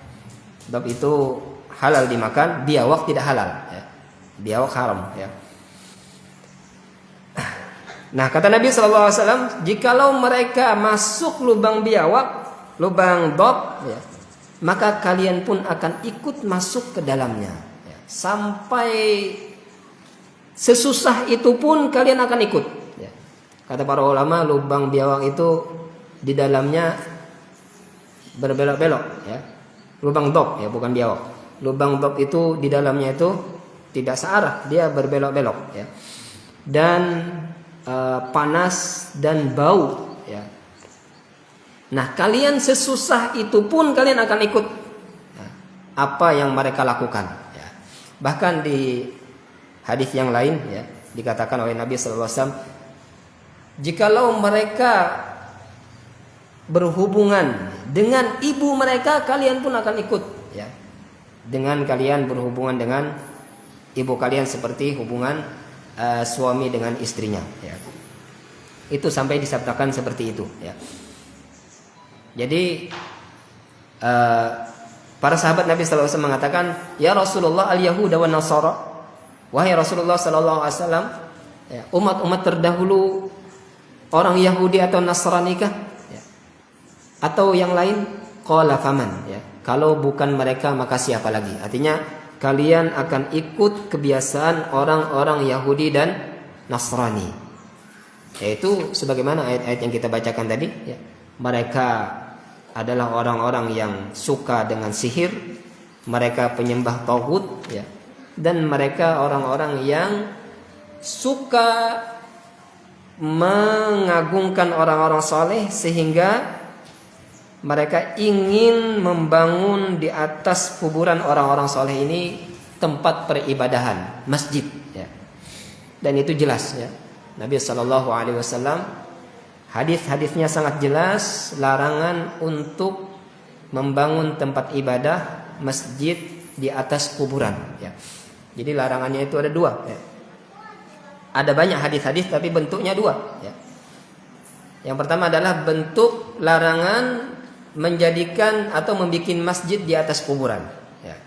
Speaker 1: Dob itu halal dimakan, biawak tidak halal. Ya. Biawak haram. Ya. Nah, kata Nabi SAW, jikalau mereka masuk lubang biawak, lubang dob, ya, maka kalian pun akan ikut masuk ke dalamnya. Ya. Sampai sesusah itu pun kalian akan ikut. Ya. Kata para ulama, lubang biawak itu di dalamnya berbelok-belok. Ya. Lubang dob, ya, bukan biawak. Lubang dob itu di dalamnya itu tidak searah, dia berbelok-belok. Ya. Dan panas dan bau. Ya. Nah, kalian sesusah itu pun kalian akan ikut, ya, apa yang mereka lakukan. Ya. Bahkan di hadis yang lain, ya, dikatakan oleh Nabi SAW, jikalau mereka berhubungan dengan ibu mereka, kalian pun akan ikut. Ya. Dengan kalian berhubungan dengan ibu kalian seperti hubungan suami dengan istrinya. Ya. Itu sampai disabdakan seperti itu. Ya. Jadi para sahabat Nabi SAW mengatakan, ya Rasulullah al-Yahuda wa Nasara. Wahai Rasulullah SAW, ya, umat-umat terdahulu orang Yahudi atau Nasrani kah? Ya. Atau yang lain? Qala faman. Ya. Kalau bukan mereka maka siapa lagi? Artinya kalian akan ikut kebiasaan orang-orang Yahudi dan Nasrani. Yaitu sebagaimana ayat-ayat yang kita bacakan tadi. Ya. Mereka adalah orang-orang yang suka dengan sihir. Mereka penyembah tauhid. Ya. Dan mereka orang-orang yang suka mengagungkan orang-orang soleh, sehingga mereka ingin membangun di atas kuburan orang-orang soleh ini tempat peribadahan, masjid. Ya. Dan itu jelas, ya. Nabi SAW, hadis-hadisnya sangat jelas larangan untuk membangun tempat ibadah, masjid di atas kuburan. Ya. Jadi larangannya itu ada dua. Ya. Ada banyak hadis-hadis tapi bentuknya dua. Ya. Yang pertama adalah bentuk larangan menjadikan atau membuat masjid di atas kuburan. Ya.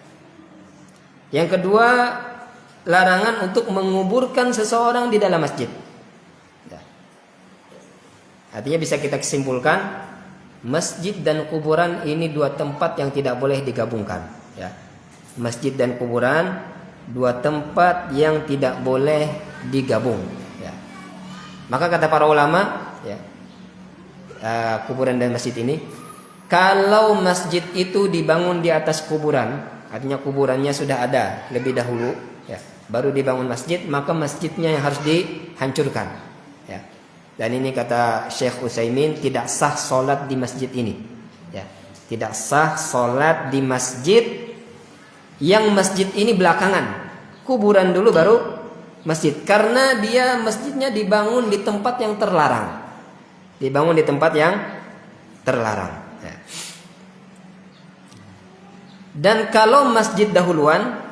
Speaker 1: Yang kedua, larangan untuk menguburkan seseorang di dalam masjid. Ya. Artinya bisa kita kesimpulkan, masjid dan kuburan ini dua tempat yang tidak boleh digabungkan. Ya. Masjid dan kuburan dua tempat yang tidak boleh digabung. Ya. Maka kata para ulama, ya, kuburan dan masjid ini, kalau masjid itu dibangun di atas kuburan, artinya kuburannya sudah ada lebih dahulu, ya, baru dibangun masjid, maka masjidnya yang harus dihancurkan. Ya. Dan ini kata Syekh Utsaimin, tidak sah sholat di masjid ini. Ya, tidak sah sholat di masjid yang masjid ini belakangan. Kuburan dulu baru masjid. Karena dia masjidnya dibangun di tempat yang terlarang. Dibangun di tempat yang terlarang. Ya. Dan kalau masjid dahuluan,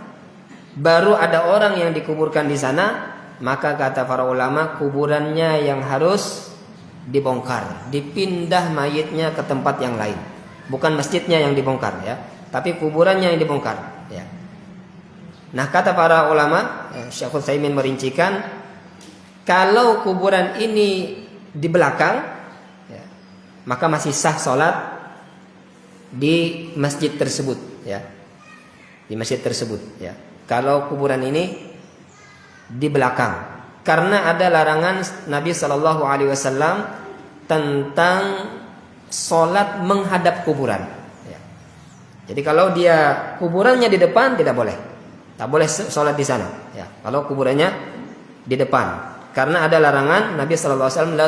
Speaker 1: baru ada orang yang dikuburkan di sana, maka kata para ulama kuburannya yang harus dibongkar, dipindah mayitnya ke tempat yang lain. Bukan masjidnya yang dibongkar ya, tapi kuburannya yang dibongkar ya. Nah, kata para ulama, Syekh Utsaimin merincikan, kalau kuburan ini di belakang ya, maka masih sah sholat di masjid tersebut ya. Di masjid tersebut ya. Kalau kuburan ini di belakang, karena ada larangan Nabi Shallallahu Alaihi Wasallam tentang sholat menghadap kuburan. Ya. Jadi kalau dia kuburannya di depan tidak boleh, tak boleh sholat di sana. Ya. Kalau kuburannya di depan, karena ada larangan Nabi Shallallahu Alaihi Wasallam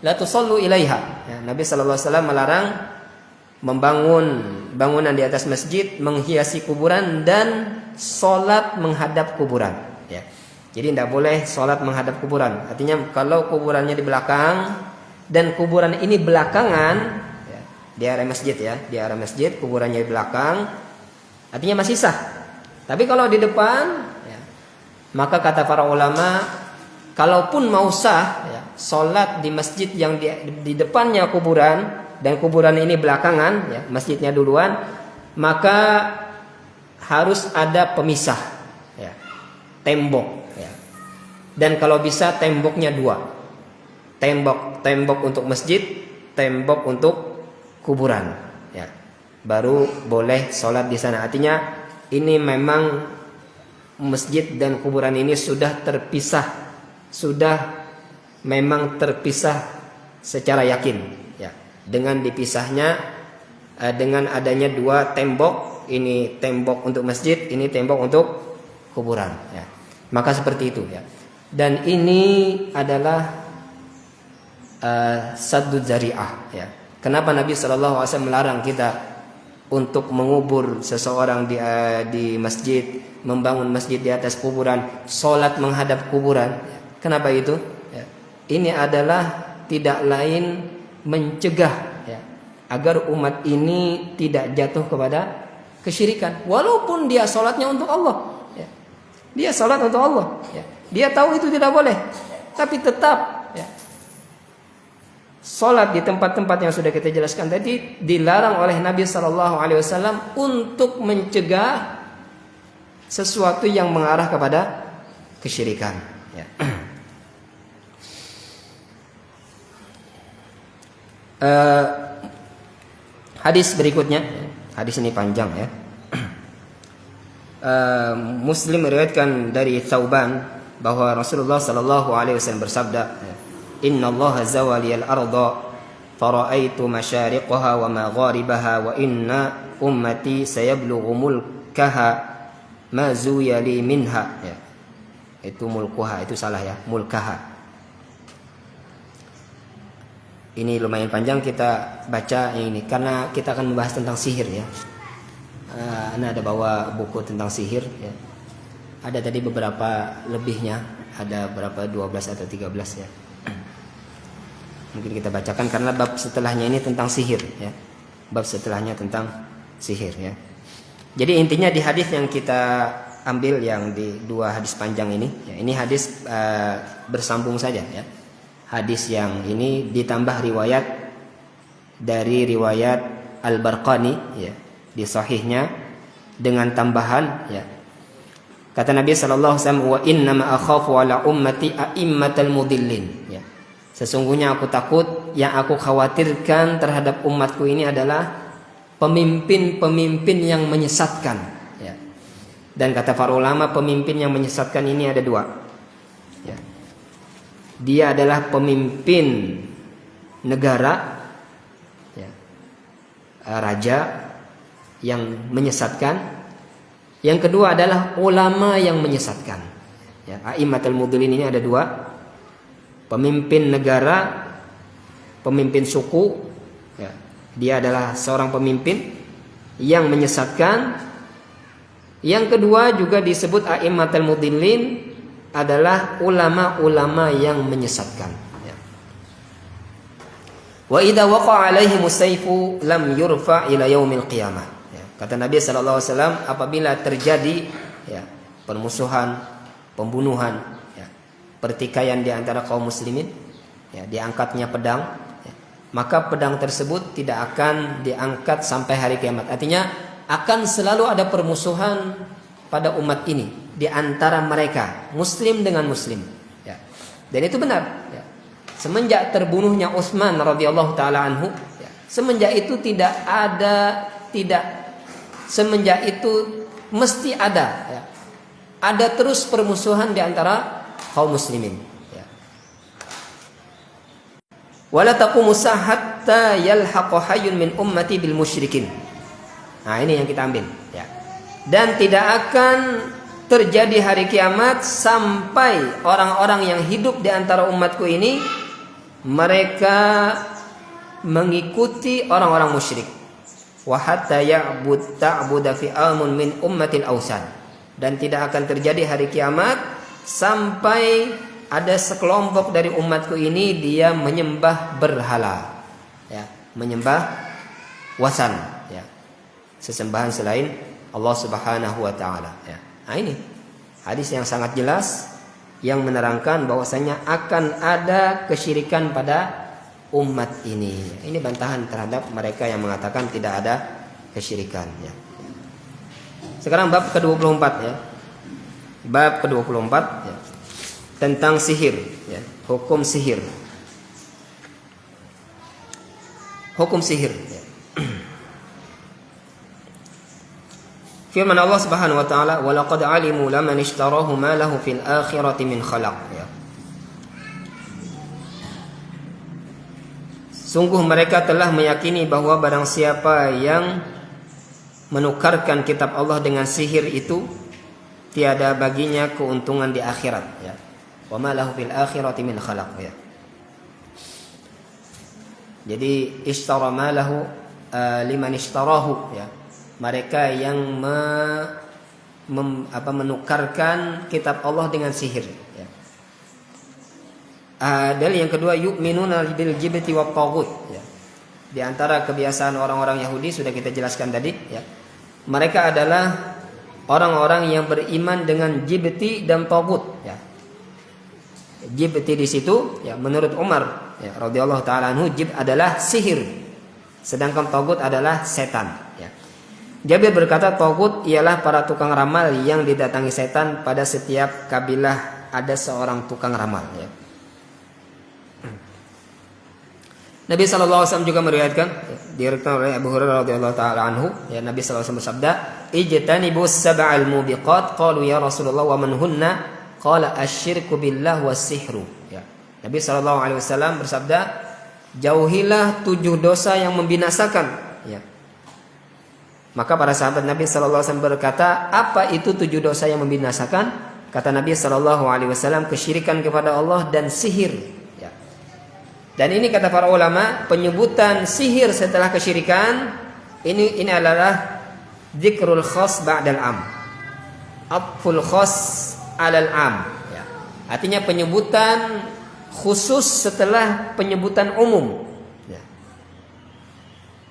Speaker 1: la tusallu ilaiha. Ya. Nabi Shallallahu Alaihi Wasallam melarang membangun bangunan di atas masjid, menghiasi kuburan dan sholat menghadap kuburan. Ya. Jadi tidak boleh sholat menghadap kuburan. Artinya kalau kuburannya di belakang dan kuburan ini belakangan ya, di area masjid ya, di area masjid kuburannya di belakang, artinya masih sah. Tapi kalau di depan, ya, maka kata para ulama, kalaupun mau sah ya, sholat di masjid yang di depannya kuburan dan kuburan ini belakangan, ya, masjidnya duluan, maka harus ada pemisah, ya, tembok, ya. Dan kalau bisa temboknya 2, tembok untuk masjid, tembok untuk kuburan, ya. Baru boleh sholat di sana. Artinya ini memang masjid dan kuburan ini sudah terpisah, sudah memang terpisah secara yakin. Dengan dipisahnya dengan adanya 2 tembok, ini tembok untuk masjid, ini tembok untuk kuburan ya. Maka seperti itu ya. Dan ini adalah saddud zari'ah ya. Kenapa Nabi SAW melarang kita untuk mengubur seseorang di masjid, membangun masjid di atas kuburan, sholat menghadap kuburan. Kenapa itu? Ya. Ini adalah tidak lain mencegah ya, agar umat ini tidak jatuh kepada kesyirikan. Walaupun dia sholatnya untuk Allah ya. Dia sholat untuk Allah ya. Dia tahu itu tidak boleh, tapi tetap ya, sholat di tempat-tempat yang sudah kita jelaskan tadi dilarang oleh Nabi SAW untuk mencegah sesuatu yang mengarah kepada kesyirikan ya. Hadis berikutnya, hadis ini panjang ya. Muslim meriwayatkan dari Thauban bahwa Rasulullah sallallahu alaihi wasallam bersabda, "Inna Allah zawaliyal arda fara'aitu masyariqaha wa magharibaha wa inna ummati sayablughu mulkaha ma zuyali minha." Ya. Itu mulkuha, itu salah ya, mulkaha. Ini lumayan panjang, kita baca ini karena kita akan membahas tentang sihir ya. Ana ada bawa buku tentang sihir ya. Ada tadi beberapa lebihnya, ada berapa 12 atau 13 ya. Mungkin kita bacakan karena bab setelahnya ini tentang sihir ya. Bab setelahnya tentang sihir ya. Jadi intinya di hadis yang kita ambil yang di 2 hadis panjang ini ya, ini hadis bersambung saja ya. Hadis yang ini ditambah riwayat dari riwayat Al-Barqani ya, di sahihnya dengan tambahan ya. Kata Nabi sallallahu alaihi wasallam, "Wa inna ma akhafu ala ummati a'immatal mudillin." Ya. Sesungguhnya aku takut, yang aku khawatirkan terhadap umatku ini adalah pemimpin-pemimpin yang menyesatkan ya. Dan kata para ulama, pemimpin yang menyesatkan ini ada 2. Ya. Dia adalah pemimpin negara ya, raja yang menyesatkan. Yang kedua adalah ulama yang menyesatkan ya. A'immatul mudillin ini ada 2, pemimpin negara, pemimpin suku, ya. Dia adalah seorang pemimpin yang menyesatkan. Yang kedua juga disebut a'immatul mudillin, adalah ulama-ulama yang menyesatkan. Ya. Wa idza waqa'a 'alaihimus sayfu lam yurfa' ila yaumil qiyamah. Ya. Kata Nabi sallallahu alaihi wasallam, apabila terjadi ya, permusuhan, pembunuhan, ya, pertikaian di antara kaum muslimin, ya, diangkatnya pedang, ya, maka pedang tersebut tidak akan diangkat sampai hari kiamat. Artinya akan selalu ada permusuhan pada umat ini di antara mereka, muslim dengan muslim, ya. Dan itu benar, ya. Semenjak terbunuhnya Utsman radhiyallahu taala anhu, ya, semenjak itu semenjak itu mesti ada, ya, ada terus permusuhan di antara kaum muslimin, ya. Wala taqumu hatta yalhaqa hayyun min ummati bil musyrikin. Nah, ini yang kita ambil, ya. Dan tidak akan terjadi hari kiamat sampai orang-orang yang hidup di antara umatku ini mereka mengikuti orang-orang musyrik. Wa hatta ta'budu fi amun min ummatil ausan. Dan tidak akan terjadi hari kiamat sampai ada sekelompok dari umatku ini dia menyembah berhala, ya, menyembah wasan, ya, sesembahan selain Allah Subhanahu wa taala, ya. Nah, ini hadis yang sangat jelas yang menerangkan bahwasanya akan ada kesyirikan pada umat ini. Ini bantahan terhadap mereka yang mengatakan tidak ada kesyirikan, ya. Sekarang bab ke-24, ya. Bab ke-24, ya, tentang sihir, ya, hukum sihir. Hukum sihir, ya. Firman Allah Subhanahu wa taala, "Wa laqad 'alimu laman ishtarahu ma lahu fil akhirati min khalaq." Ya. Sungguh mereka telah meyakini bahwa barang siapa yang menukarkan kitab Allah dengan sihir itu tiada baginya keuntungan di akhirat, ya. Wa ma lahu fil akhirati min khalaq, ya. Jadi ishtara ma lahu liman ishtarahu, ya. Mereka yang menukarkan kitab Allah dengan sihir, ya. Dalil yang kedua, yu'minuna bil jibti wa taghut, ya. Di antara kebiasaan orang-orang Yahudi sudah kita jelaskan tadi, ya. Mereka adalah orang-orang yang beriman dengan jibti dan taghut, ya. Jibti di situ, ya, menurut Umar, ya, radhiyallahu taala anhu, jib adalah sihir, sedangkan taghut adalah setan, ya. Jabir berkata, taghut ialah para tukang ramal yang didatangi setan. Pada setiap kabilah ada seorang tukang ramal, ya. Nabi sallallahu alaihi wasallam juga meriwayatkan, diriwayatkan oleh Abu Hurairah radhiyallahu taala anhu, ya, Nabi sallallahu alaihi wasallam bersabda, "Ijtanibus sab'al mubiqat." Qalu ya Rasulullah wa man hunna? Qala asyirku billah was-sihru, ya. Nabi sallallahu alaihi wasallam bersabda, jauhilah 7 dosa yang membinasakan, ya. Maka para sahabat Nabi sallallahu alaihi wasallam berkata, apa itu 7 dosa yang membinasakan? Kata Nabi sallallahu alaihi wasallam, kesyirikan kepada Allah dan sihir, ya. Dan ini kata para ulama, penyebutan sihir setelah kesyirikan ini adalah dzikrul khas ba'dal am. Atful khas 'alal am, ya. Artinya penyebutan khusus setelah penyebutan umum, ya.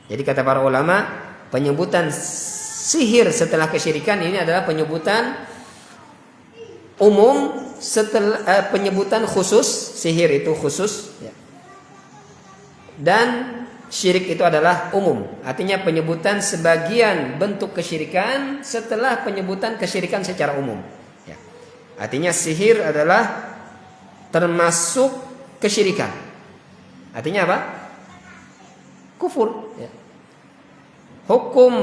Speaker 1: Jadi kata para ulama, penyebutan sihir setelah kesyirikan ini adalah penyebutan umum setelah penyebutan khusus. Sihir itu khusus, ya. Dan syirik itu adalah umum. Artinya penyebutan sebagian bentuk kesyirikan setelah penyebutan kesyirikan secara umum, ya. Artinya sihir adalah termasuk kesyirikan. Artinya apa? Kufur, ya. Hukum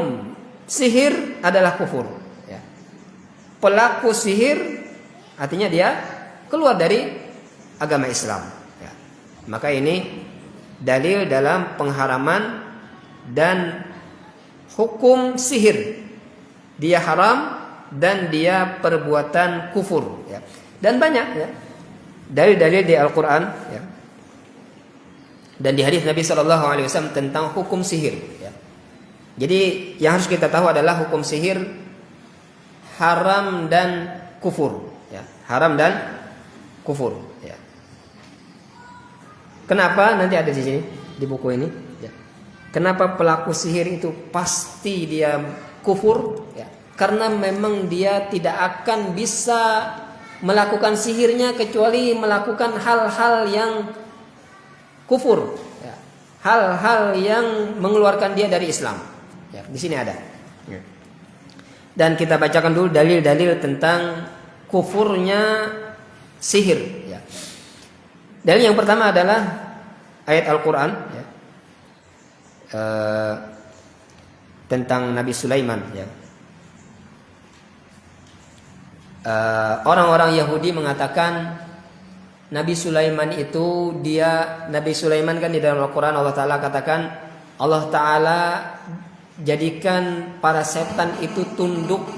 Speaker 1: sihir adalah kufur, ya. Pelaku sihir artinya dia keluar dari agama Islam, ya. Maka ini dalil dalam pengharaman dan hukum sihir. Dia haram dan dia perbuatan kufur, ya. Dan banyak, ya, dalil-dalil di Al-Quran ya, dan di hadis Nabi SAW tentang hukum sihir ya. Jadi yang harus kita tahu adalah hukum sihir haram dan kufur ya. Haram dan kufur ya. Kenapa? Nanti ada di sini di buku ini ya. Kenapa pelaku sihir itu pasti dia kufur ya? Karena memang dia tidak akan bisa melakukan sihirnya kecuali melakukan hal-hal yang kufur ya. Hal-hal yang mengeluarkan dia dari Islam ya. Di sini ada ya. Dan kita bacakan dulu dalil-dalil tentang kufurnya sihir ya. Dalil yang pertama adalah ayat Al-Quran ya, tentang Nabi Sulaiman ya. Orang-orang Yahudi mengatakan Nabi Sulaiman itu Nabi Sulaiman kan di dalam Al-Quran Allah Ta'ala katakan Allah Ta'ala jadikan para setan itu tunduk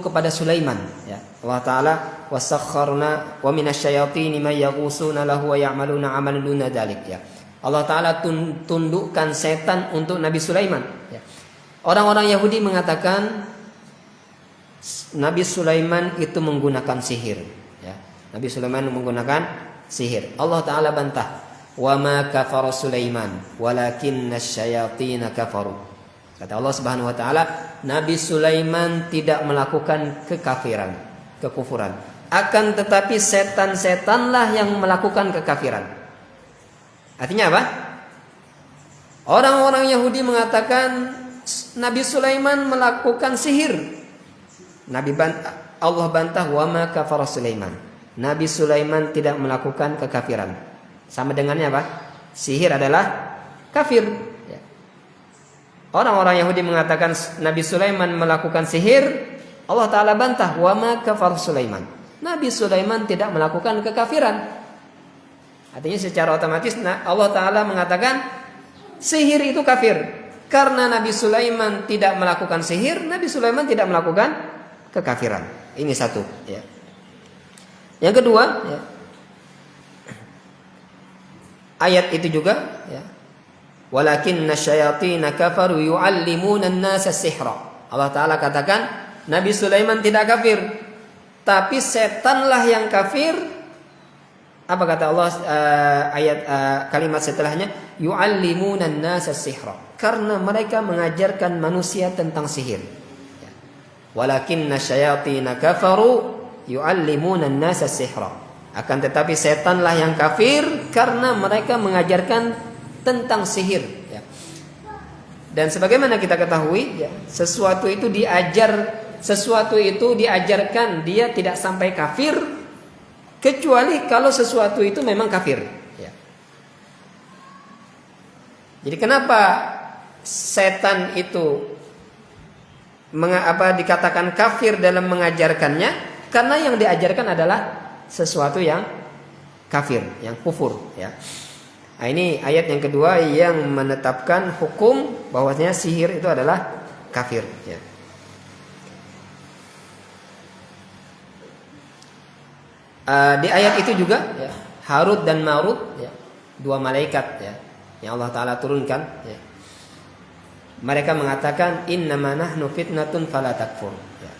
Speaker 1: kepada Sulaiman ya. Allah Ta'ala wasakharna wa minasyayatini may yaghusuna lahu wa ya'maluna 'amalan duna dzalik ya. Allah Ta'ala tundukkan setan untuk Nabi Sulaiman ya. Orang-orang Yahudi mengatakan Nabi Sulaiman itu menggunakan sihir ya. Nabi Sulaiman menggunakan sihir. Allah Ta'ala bantah wa ma kafara Sulaiman walakinna syayatin kafaru. Kata Allah Subhanahu wa taala, Nabi Sulaiman tidak melakukan kekufuran. Akan tetapi setan-setanlah yang melakukan kekafiran. Artinya apa? Orang-orang Yahudi mengatakan Nabi Sulaiman melakukan sihir. Allah bantah wa ma kafara Sulaiman. Nabi Sulaiman tidak melakukan kekafiran. Sama dengannya apa? Sihir adalah kafir. Ya. Orang-orang Yahudi mengatakan Nabi Sulaiman melakukan sihir. Allah Ta'ala bantah wa ma kafara Sulaiman. Nabi Sulaiman tidak melakukan kekafiran. Artinya secara otomatis Allah Ta'ala mengatakan sihir itu kafir. Karena Nabi Sulaiman tidak melakukan sihir, Nabi Sulaiman tidak melakukan kekafiran. Ini satu ya. Yang kedua ya, ayat itu juga ya, walakinna syayatina kafaru yu'allimuna an-nasa sihra. Allah Ta'ala katakan Nabi Sulaiman tidak kafir, tapi setanlah yang kafir. Apa kata Allah kalimat setelahnya? Yu'allimuna an-nasa sihra. Karena mereka mengajarkan manusia tentang sihir. Walakinna syayatina kafaru yu'allimuna an-nasa sihra. Akan tetapi setanlah yang kafir karena mereka mengajarkan tentang sihir ya. Dan sebagaimana kita ketahui ya, sesuatu itu diajarkan dia tidak sampai kafir kecuali kalau sesuatu itu memang kafir ya. Jadi kenapa setan itu dikatakan kafir dalam mengajarkannya? Karena yang diajarkan adalah sesuatu yang kafir, yang kufur ya. Nah, ini ayat yang kedua yang menetapkan hukum bahwasanya sihir itu adalah kafir ya. Di ayat itu juga ya, Harut dan Marut ya, dua malaikat ya, yang Allah Ta'ala turunkan ya. Mereka mengatakan innama nahnu fitnatun fala takfur ya.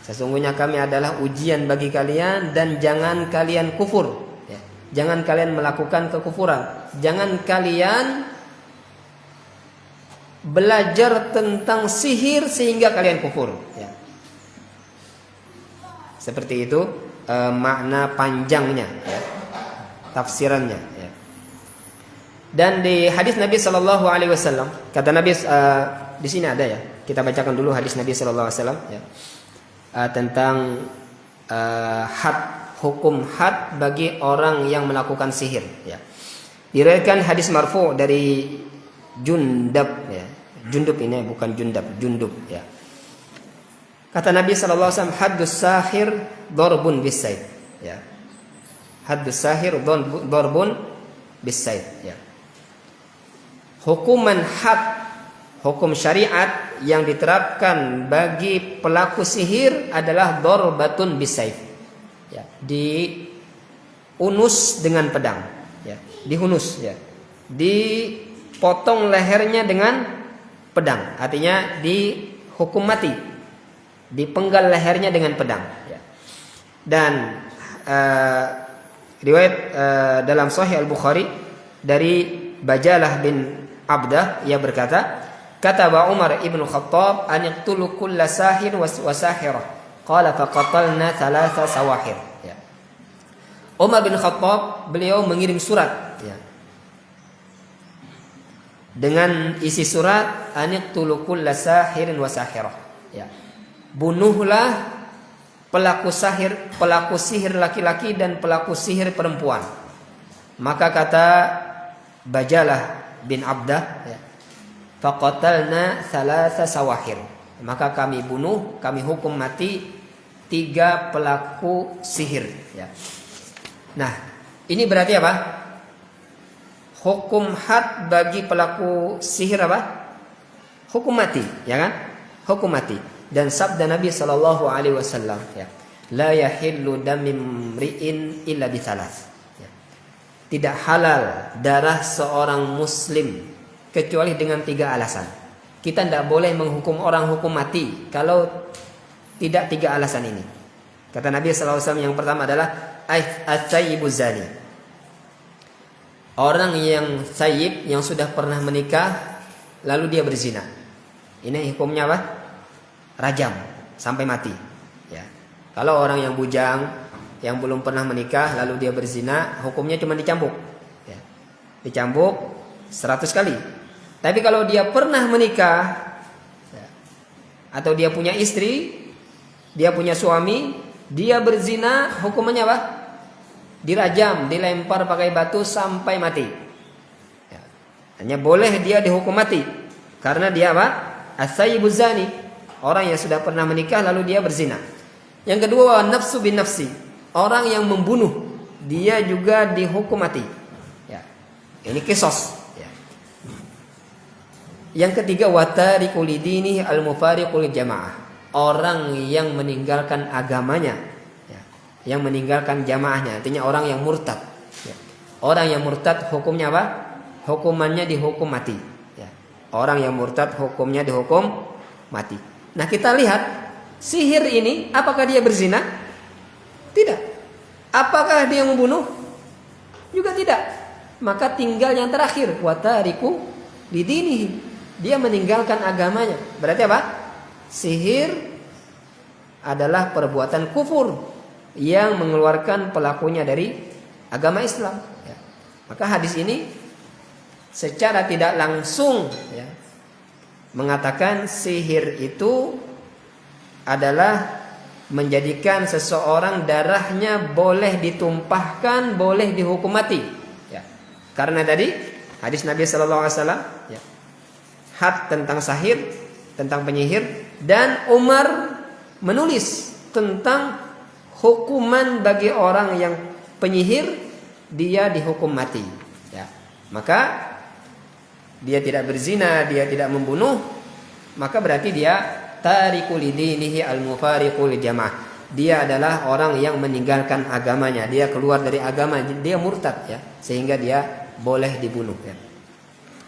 Speaker 1: Sesungguhnya kami adalah ujian bagi kalian dan jangan kalian kufur ya. Jangan kalian melakukan kekufuran. Jangan kalian belajar tentang sihir sehingga kalian kufur ya. Seperti itu makna panjangnya ya, tafsirannya ya. Dan di hadis Nabi Shallallahu Alaihi Wasallam kata Nabi di sini ada ya, kita bacakan dulu hadis Nabi Shallallahu Alaihi Wasallam ya, tentang hukum had bagi orang yang melakukan sihir ya. Diriwayatkan hadis marfu dari Jundab ya. Jundub ini bukan Jundab, Jundub ya. Kata Nabi Shallallahu Alaihi Wasallam, haddus sahir darbun bisayf ya. Haddus sahir darbun bisayf ya. Hukuman had, hukum syariat yang diterapkan bagi pelaku sihir adalah darbatun bisayf ya. unus dengan pedang, ya, dihunus, ya, dipotong lehernya dengan pedang, artinya dihukum mati, dipenggal lehernya dengan pedang, ya. Dan riwayat dalam Sahih Al-Bukhari dari Bajalah bin Abdah, ia berkata, kataba Umar ibn Khattab an yaqtulu kulla sahir wa sahirah, qala faqatalna thalatha sawahir, ya. Umar bin Khattab, beliau mengirim surat, ya, dengan isi surat an yaqtulu kulla sahirin wa sahirah, ya, bunuhlah pelaku sihir laki-laki dan pelaku sihir perempuan. Maka kata Bajalah bin Abdah, ya, faqatalna thalatha sawahir, maka kami bunuh, kami hukum mati 3 pelaku sihir, ya. Nah, ini berarti apa? Hukum had bagi pelaku sihir apa? Hukum mati, ya kan? Hukum mati. Dan sabda Nabi sallallahu alaihi wasallam, ya, la yahillu damim ri'in illa bi thalath. Tidak halal darah seorang muslim kecuali dengan 3 alasan. Kita tidak boleh menghukum orang hukum mati kalau tidak 3 alasan ini. Kata Nabi SAW, yang pertama adalah at-thayyibuz zani. Orang yang thayyib, yang sudah pernah menikah lalu dia berzina. Ini hukumnya apa? Rajam sampai mati, ya. Kalau orang yang bujang, yang belum pernah menikah lalu dia berzina, hukumnya cuma dicambuk, ya. Dicambuk 100 kali. Tapi kalau dia pernah menikah, ya, atau dia punya istri, dia punya suami, dia berzina, hukumannya apa? Dirajam, dilempar pakai batu sampai mati, ya. Hanya boleh dia dihukum mati karena dia apa? As-sayyibuz zani, orang yang sudah pernah menikah lalu dia berzina. Yang kedua, nafsu bin nafsi, orang yang membunuh, dia juga dihukum mati, ya. Ini kisos, ya. Yang ketiga, watariku lidinihi al-mufariqul jamaah, orang yang meninggalkan agamanya, ya, yang meninggalkan jamaahnya, artinya orang yang murtad, ya. Orang yang murtad hukumnya apa? Hukumannya dihukum mati, ya. Orang yang murtad hukumnya dihukum mati. Nah, kita lihat sihir ini, apakah dia berzina? Tidak. Apakah dia membunuh? Juga tidak. Maka tinggal yang terakhir, watariku lidinihi, dia meninggalkan agamanya. Berarti apa? Sihir adalah perbuatan kufur yang mengeluarkan pelakunya dari agama Islam, ya. Maka hadis ini secara tidak langsung, ya, mengatakan sihir itu adalah menjadikan seseorang darahnya boleh ditumpahkan, boleh dihukum mati, ya. Karena tadi hadis Nabi sallallahu alaihi wasallam, ya, had tentang sahir, tentang penyihir, dan Umar menulis tentang hukuman bagi orang yang penyihir, dia dihukum mati, ya. Maka dia tidak berzina, dia tidak membunuh, maka berarti dia tariku lidinihi al-mufariqul jamaah. Dia adalah orang yang meninggalkan agamanya, dia keluar dari agama, dia murtad, ya, sehingga dia boleh dibunuh, ya.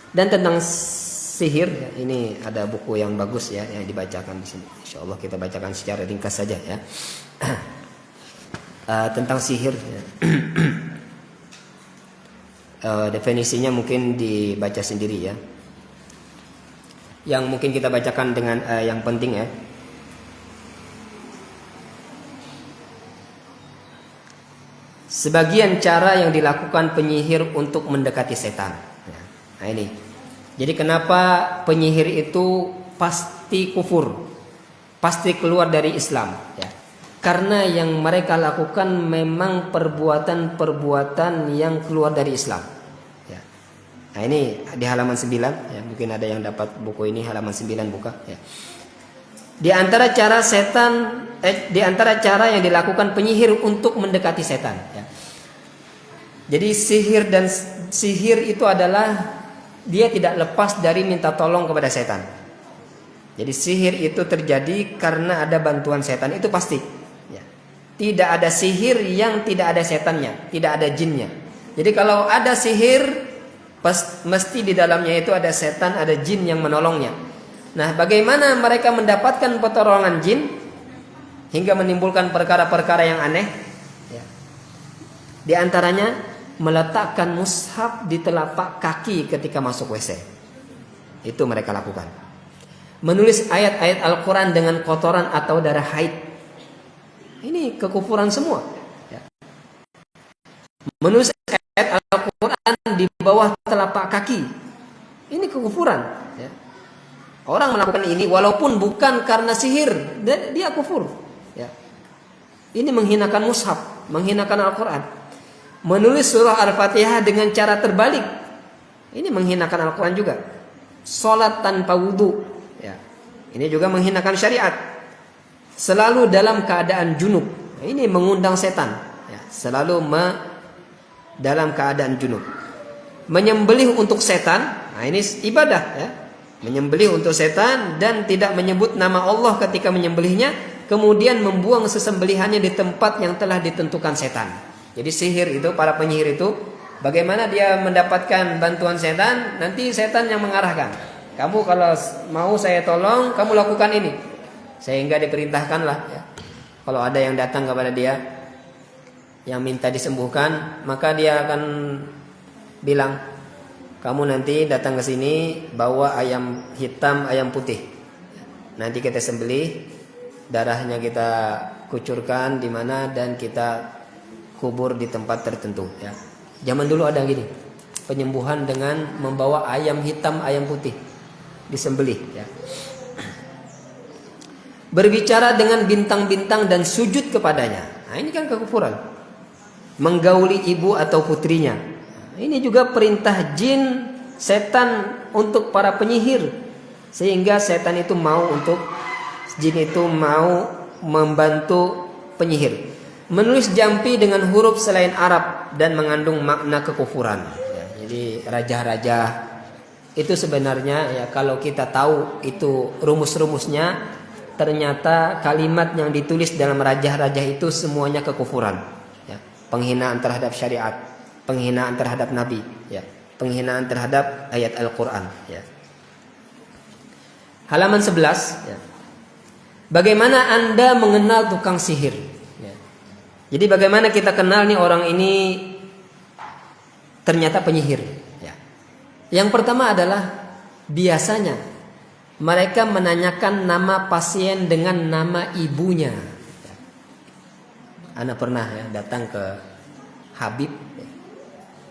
Speaker 1: Dan tentang sihir, ya, ini ada buku yang bagus, ya, yang dibacakan di sini. Insyaallah kita bacakan secara ringkas saja, ya. Tentang sihir, ya. Definisinya mungkin dibaca sendiri, ya. Yang mungkin kita bacakan dengan yang penting, ya. Sebagian cara yang dilakukan penyihir untuk mendekati setan. Nah, ini. Jadi kenapa penyihir itu pasti kufur, pasti keluar dari Islam, ya. Karena yang mereka lakukan memang perbuatan-perbuatan yang keluar dari Islam, ya. Nah, ini di halaman 9, ya. Mungkin ada yang dapat buku ini, halaman 9 buka, ya. Di antara cara yang dilakukan penyihir untuk mendekati setan, ya. Jadi sihir itu adalah dia tidak lepas dari minta tolong kepada setan. Jadi sihir itu terjadi karena ada bantuan setan, itu pasti, ya. Tidak ada sihir yang tidak ada setannya, tidak ada jinnya. Jadi kalau ada sihir, mesti di dalamnya itu ada setan, ada jin yang menolongnya. Nah, bagaimana mereka mendapatkan pertolongan jin hingga menimbulkan perkara-perkara yang aneh? Ya. Di antaranya meletakkan mushaf di telapak kaki ketika masuk WC. Itu mereka lakukan. Menulis ayat-ayat Al-Quran dengan kotoran atau darah haid. Ini kekufuran semua. Ya. Menulis ayat Al-Quran di bawah telapak kaki. Ini kekufuran. Ya. Orang melakukan ini walaupun bukan karena sihir, dia kufur. Ya. Ini menghinakan mushaf, menghinakan Al-Quran. Menulis surah Al-Fatihah dengan cara terbalik. Ini menghinakan Al-Quran juga. Salat tanpa wudu. Ya. Ini juga menghinakan syariat. Selalu dalam keadaan junub. Ini mengundang setan. Ya. Selalu dalam keadaan junub. Menyembelih untuk setan. Nah, ini ibadah. Ya. Menyembelih untuk setan dan tidak menyebut nama Allah ketika menyembelihnya. Kemudian membuang sesembelihannya di tempat yang telah ditentukan setan. Jadi sihir itu, para penyihir itu, bagaimana dia mendapatkan bantuan setan? Nanti setan yang mengarahkan. Kamu kalau mau saya tolong, kamu lakukan ini. Sehingga diperintahkanlah. Ya. Kalau ada yang datang kepada dia, yang minta disembuhkan, maka dia akan bilang, kamu nanti datang ke sini bawa ayam hitam, ayam putih. Nanti kita sembelih, darahnya kita kucurkan di mana dan kita kubur di tempat tertentu. Ya. Zaman dulu ada gini, penyembuhan dengan membawa ayam hitam, ayam putih, disembelih. Ya. Berbicara dengan bintang-bintang dan sujud kepadanya. Nah, ini kan kekufuran. Menggauli ibu atau putrinya. Ini juga perintah jin, setan untuk para penyihir. Sehingga setan itu mau untuk, jin itu mau membantu penyihir. Menulis jampi dengan huruf selain Arab dan mengandung makna kekufuran. Ya, jadi raja-raja itu sebenarnya, ya, kalau kita tahu itu rumus-rumusnya, ternyata kalimat yang ditulis dalam raja-raja itu semuanya kekufuran. Ya, penghinaan terhadap syariat, penghinaan terhadap Nabi, ya, penghinaan terhadap ayat Al-Quran. Ya. Halaman 11. Ya. Bagaimana Anda mengenal tukang sihir? Ya. Jadi bagaimana kita kenal nih orang ini ternyata penyihir? Ya. Yang pertama adalah biasanya mereka menanyakan nama pasien dengan nama ibunya. Ya. Ana pernah ya datang ke Habib ya.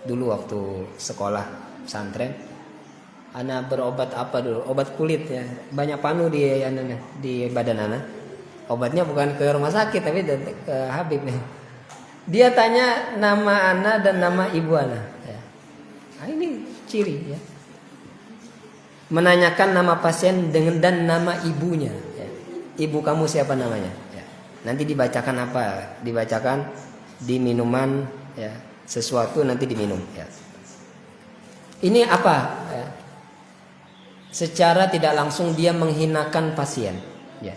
Speaker 1: Dulu waktu sekolah pesantren. Ana berobat apa dulu? Obat kulit ya. Banyak panu di badan ana. Obatnya bukan ke rumah sakit tapi ke Habib ya. Dia tanya nama ana dan nama ibu ana. Ya. Nah, ini ciri ya. Menanyakan nama pasien dan nama ibunya. Ya. Ibu kamu siapa namanya? Ya. Nanti dibacakan apa? Dibacakan di minuman. Ya. Sesuatu nanti diminum. Ya. Ini apa? Ya. Secara tidak langsung dia menghinakan pasien. Ya.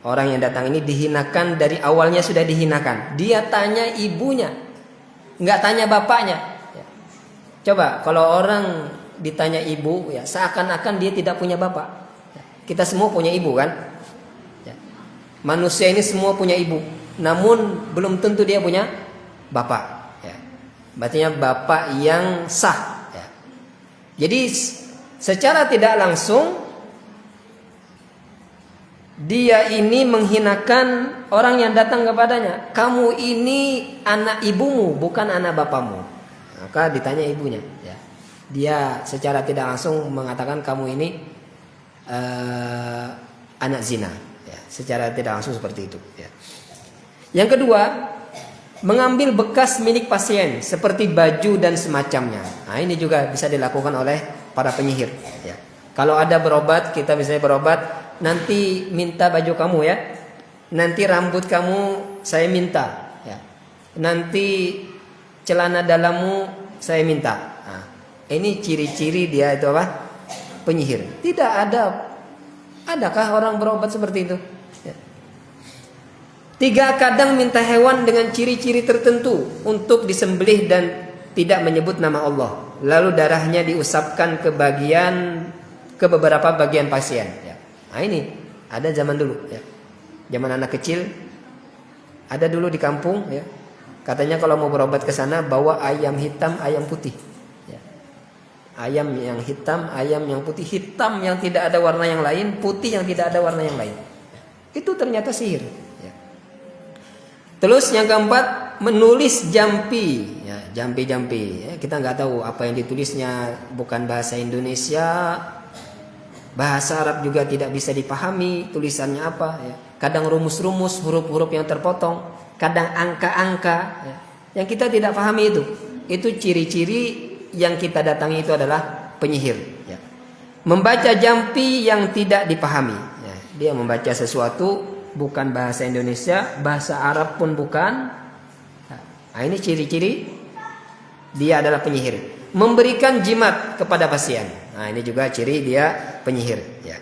Speaker 1: Orang yang datang ini dihinakan dari awalnya sudah dihinakan. Dia tanya ibunya, nggak tanya bapaknya. Ya. Coba kalau orang ditanya ibu, ya seakan-akan dia tidak punya bapak. Ya. Kita semua punya ibu kan? Ya. Manusia ini semua punya ibu, namun belum tentu dia punya bapak. Ya. Berarti bapak yang sah. Ya. Jadi secara tidak langsung dia ini menghinakan orang yang datang kepadanya. Kamu ini anak ibumu, bukan anak bapamu. Maka ditanya ibunya. Ya. Dia secara tidak langsung mengatakan kamu ini anak zina. Ya. Secara tidak langsung seperti itu. Ya. Yang kedua, mengambil bekas milik pasien seperti baju dan semacamnya. Nah, ini juga bisa dilakukan oleh para penyihir. Ya. Kalau ada berobat, kita bisa berobat, nanti minta baju kamu ya, nanti rambut kamu saya minta, ya. Nanti celana dalammu saya minta. Nah, ini ciri-ciri dia itu apa? Penyihir. Tidak ada. Adakah orang berobat seperti itu? Ya. 3, kadang minta hewan dengan ciri-ciri tertentu untuk disembelih dan tidak menyebut nama Allah. Lalu darahnya diusapkan ke beberapa bagian pasien. Ya. Nah ini ada zaman dulu. Ya. Zaman anak kecil ada dulu di kampung. Ya. Katanya kalau mau berobat ke sana bawa ayam hitam, ayam putih. Ya. Ayam yang hitam, ayam yang putih. Hitam yang tidak ada warna yang lain, putih yang tidak ada warna yang lain. Itu ternyata sihir. Terus yang keempat, menulis jampi, ya, jampi-jampi. Ya, kita nggak tahu apa yang ditulisnya, bukan bahasa Indonesia, bahasa Arab juga tidak bisa dipahami tulisannya apa. Ya. Kadang rumus-rumus, huruf-huruf yang terpotong, kadang angka-angka, ya, yang kita tidak pahami itu. Itu ciri-ciri yang kita datangi itu adalah penyihir. Ya. Membaca jampi yang tidak dipahami. Ya, dia membaca sesuatu bukan bahasa Indonesia, bahasa Arab pun bukan. Nah, ini ciri-ciri dia adalah penyihir. Memberikan jimat kepada pasien. Nah, ini juga ciri dia penyihir. Ya.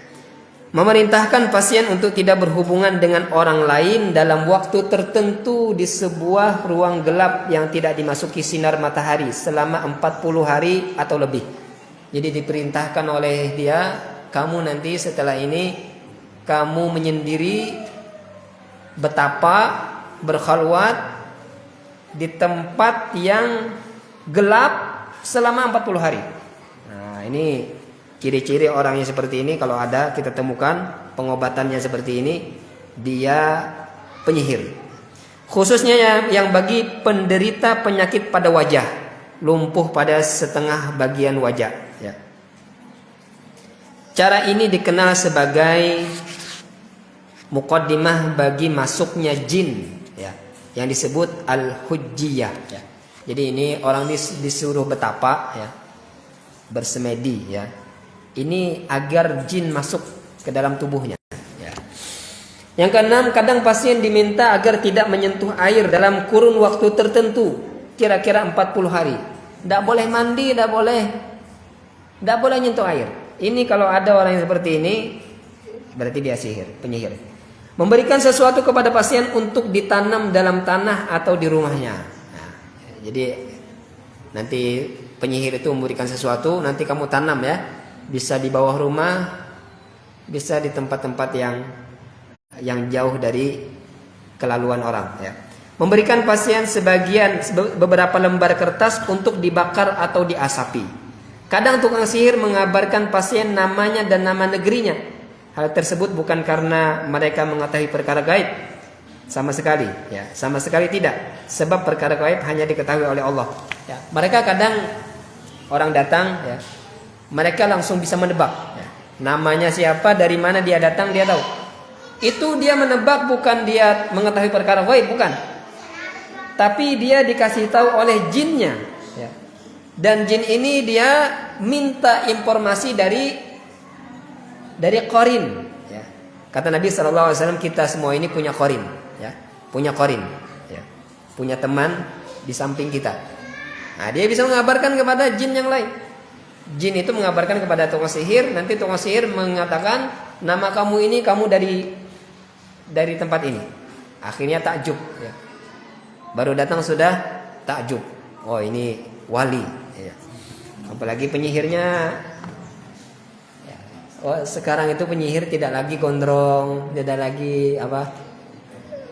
Speaker 1: Memerintahkan pasien untuk tidak berhubungan dengan orang lain dalam waktu tertentu di sebuah ruang gelap yang tidak dimasuki sinar matahari selama 40 hari atau lebih. Jadi diperintahkan oleh dia, kamu nanti setelah ini kamu menyendiri, betapa berkhalwat di tempat yang gelap selama 40 hari. Nah, ini ciri-ciri orang yang seperti ini kalau ada kita temukan pengobatannya seperti ini, dia penyihir. Khususnya yang bagi penderita penyakit pada wajah, lumpuh pada setengah bagian wajah, ya. Cara ini dikenal sebagai muqaddimah bagi masuknya jin, ya, yang disebut al-hujjiyah. Ya. Jadi ini orang disuruh betapa, ya, bersemedi, ya. Ini agar jin masuk ke dalam tubuhnya. Ya. Yang keenam, kadang pasien diminta agar tidak menyentuh air dalam kurun waktu tertentu, kira-kira 40 hari. Tidak boleh mandi, tidak boleh nyentuh air. Ini kalau ada orang yang seperti ini, berarti dia sihir, penyihir. Memberikan sesuatu kepada pasien untuk ditanam dalam tanah atau di rumahnya. Nah, jadi nanti penyihir itu memberikan sesuatu, nanti kamu tanam, ya. Bisa di bawah rumah, bisa di tempat-tempat yang jauh dari kelaluan orang. Ya. Memberikan pasien beberapa lembar kertas untuk dibakar atau diasapi. Kadang tukang sihir mengabarkan pasien namanya dan nama negerinya. Hal tersebut bukan karena mereka mengetahui perkara gaib, sama sekali, ya, sama sekali tidak. Sebab perkara gaib hanya diketahui oleh Allah. Ya. Mereka kadang orang datang, ya, mereka langsung bisa menebak, ya. Namanya siapa, dari mana dia datang, dia tahu. Itu dia menebak, bukan dia mengetahui perkara gaib, bukan. Tapi dia dikasih tahu oleh jinnya, ya. Dan jin ini dia minta informasi dari qarin, ya. Kata Nabi SAW, kita semua ini punya qarin, ya. Punya qarin, ya. Punya teman di samping kita. Nah, dia bisa mengabarkan kepada jin yang lain. Jin itu mengabarkan kepada tukang sihir, nanti tukang sihir mengatakan nama kamu ini, kamu dari tempat ini. Akhirnya takjub, ya. Baru datang sudah takjub. Oh, ini wali, ya. Apalagi penyihirnya. Oh, sekarang itu penyihir tidak lagi gondrong, tidak lagi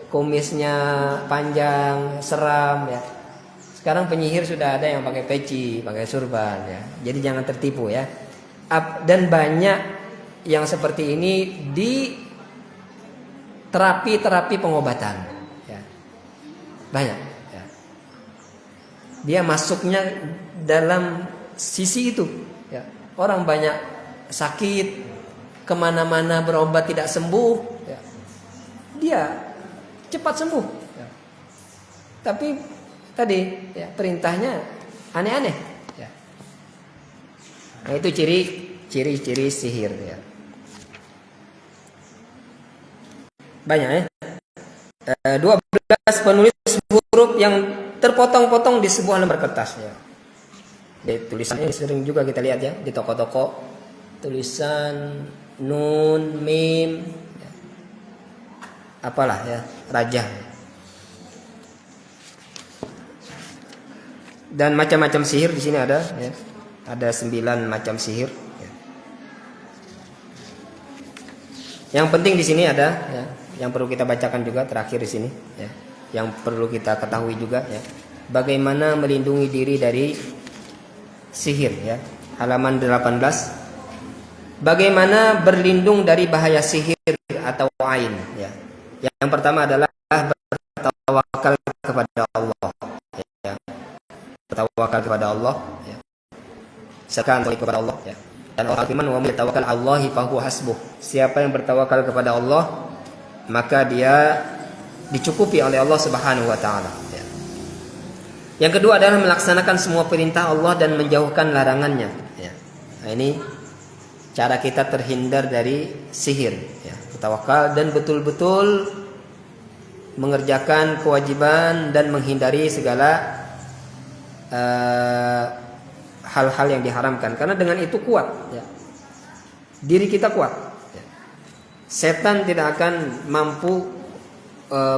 Speaker 1: kumisnya panjang, seram, ya. Sekarang penyihir sudah ada yang pakai peci, pakai surban, ya. Jadi jangan tertipu, ya. Dan banyak yang seperti ini di terapi pengobatan, ya. Banyak, ya. Dia masuknya dalam sisi itu, ya. Orang banyak sakit, kemana-mana berobat tidak sembuh, ya. Dia cepat sembuh, ya. Tapi tadi, ya, perintahnya aneh-aneh, ya. Nah, itu ciri-ciri sihir, ya. Banyak, ya. 12 penulis huruf yang terpotong-potong di sebuah lembar kertas, ya. Tulisannya sering juga kita lihat, ya, di toko-toko. Tulisan nun, mim, apalah ya, raja. Dan macam-macam sihir di sini ada ya. Ada 9 macam sihir ya. Yang penting di sini ada ya, yang perlu kita bacakan juga terakhir di sini ya. Yang perlu kita ketahui juga ya, bagaimana melindungi diri dari sihir ya. Halaman 18. Bagaimana berlindung dari bahaya sihir atau ain ya. Yang pertama adalah bertawakal kepada Allah ya. Bertawakal kepada Allah ya. Sekarang kepada Allah ya. Dan Allah firman, "Wa may yatawakkal 'alallahi fa huwa hasbuh." Siapa yang bertawakal kepada Allah, maka dia dicukupi oleh Allah Subhanahu wa taala ya. Yang kedua adalah melaksanakan semua perintah Allah dan menjauhkan larangannya ya. Nah, ini cara kita terhindar dari sihir ya. Bertawakal dan betul-betul mengerjakan kewajiban dan menghindari segala hal-hal yang diharamkan, karena dengan itu kuat ya. Diri kita kuat ya. Setan tidak akan mampu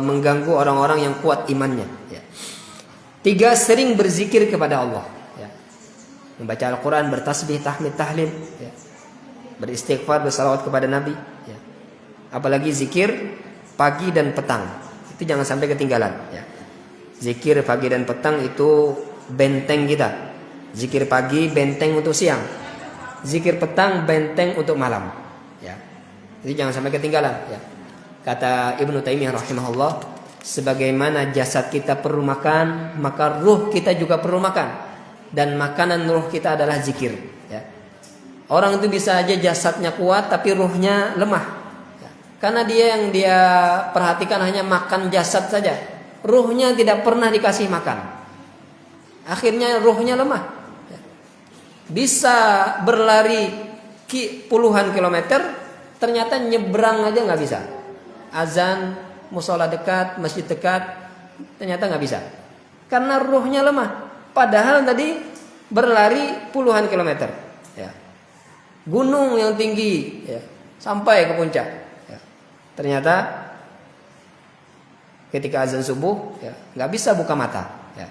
Speaker 1: mengganggu orang-orang yang kuat imannya ya. 3, sering berzikir kepada Allah ya. Membaca Al-Quran, bertasbih, tahmid, tahlil ya. Beristighfar, bersalawat kepada Nabi ya. Apalagi zikir pagi dan petang, itu jangan sampai ketinggalan ya. Zikir pagi dan petang itu benteng kita. Zikir pagi benteng untuk siang, zikir petang benteng untuk malam ya. Jadi jangan sampai ketinggalan ya. Kata Ibnu Taimiyah rahimahullah, sebagaimana jasad kita perlu makan, maka ruh kita juga perlu makan. Dan makanan ruh kita adalah zikir ya. Orang itu bisa aja jasadnya kuat tapi ruhnya lemah ya. Karena yang dia perhatikan hanya makan jasad saja, ruhnya tidak pernah dikasih makan. Akhirnya ruhnya lemah. Bisa berlari puluhan kilometer, ternyata nyebrang aja nggak bisa. Azan, musola dekat, masjid dekat, ternyata nggak bisa. Karena ruhnya lemah. Padahal tadi berlari puluhan kilometer. Ya. Gunung yang tinggi, ya, sampai ke puncak. Ya. Ternyata ketika azan subuh, ya, nggak bisa buka mata. Ya.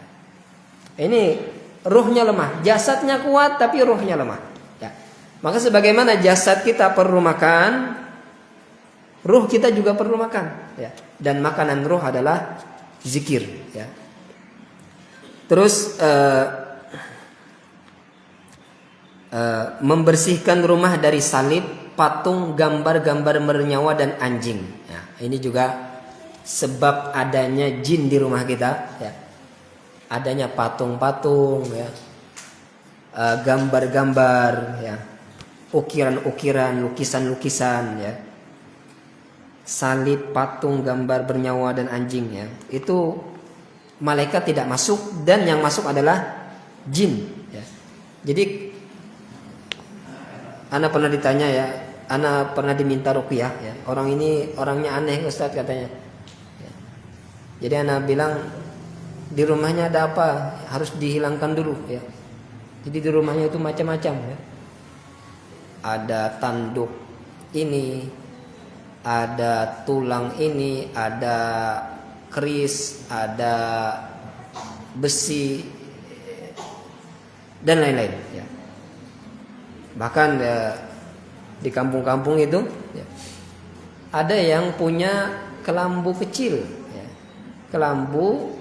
Speaker 1: Ini ruhnya lemah, jasadnya kuat tapi ruhnya lemah ya. Maka sebagaimana jasad kita perlu makan, ruh kita juga perlu makan ya. Dan makanan ruh adalah zikir ya. Terus membersihkan rumah dari salib, patung, gambar-gambar bernyawa dan anjing ya. Ini juga sebab adanya jin di rumah kita ya. Adanya patung-patung ya, gambar-gambar ya, ukiran-ukiran, lukisan-lukisan ya, salib, patung, gambar bernyawa dan anjing ya. Itu malaikat tidak masuk, dan yang masuk adalah jin ya. Jadi ana pernah ditanya ya, ana pernah diminta ruqyah ya. Orang ini orangnya aneh Ustaz katanya ya. Jadi ana bilang, di rumahnya ada apa, harus dihilangkan dulu ya. Jadi di rumahnya itu macam-macam ya. Ada tanduk ini, ada tulang ini, ada keris, ada besi dan lain-lain ya. Bahkan ya, di kampung-kampung itu ya, ada yang punya kelambu kecil ya. Kelambu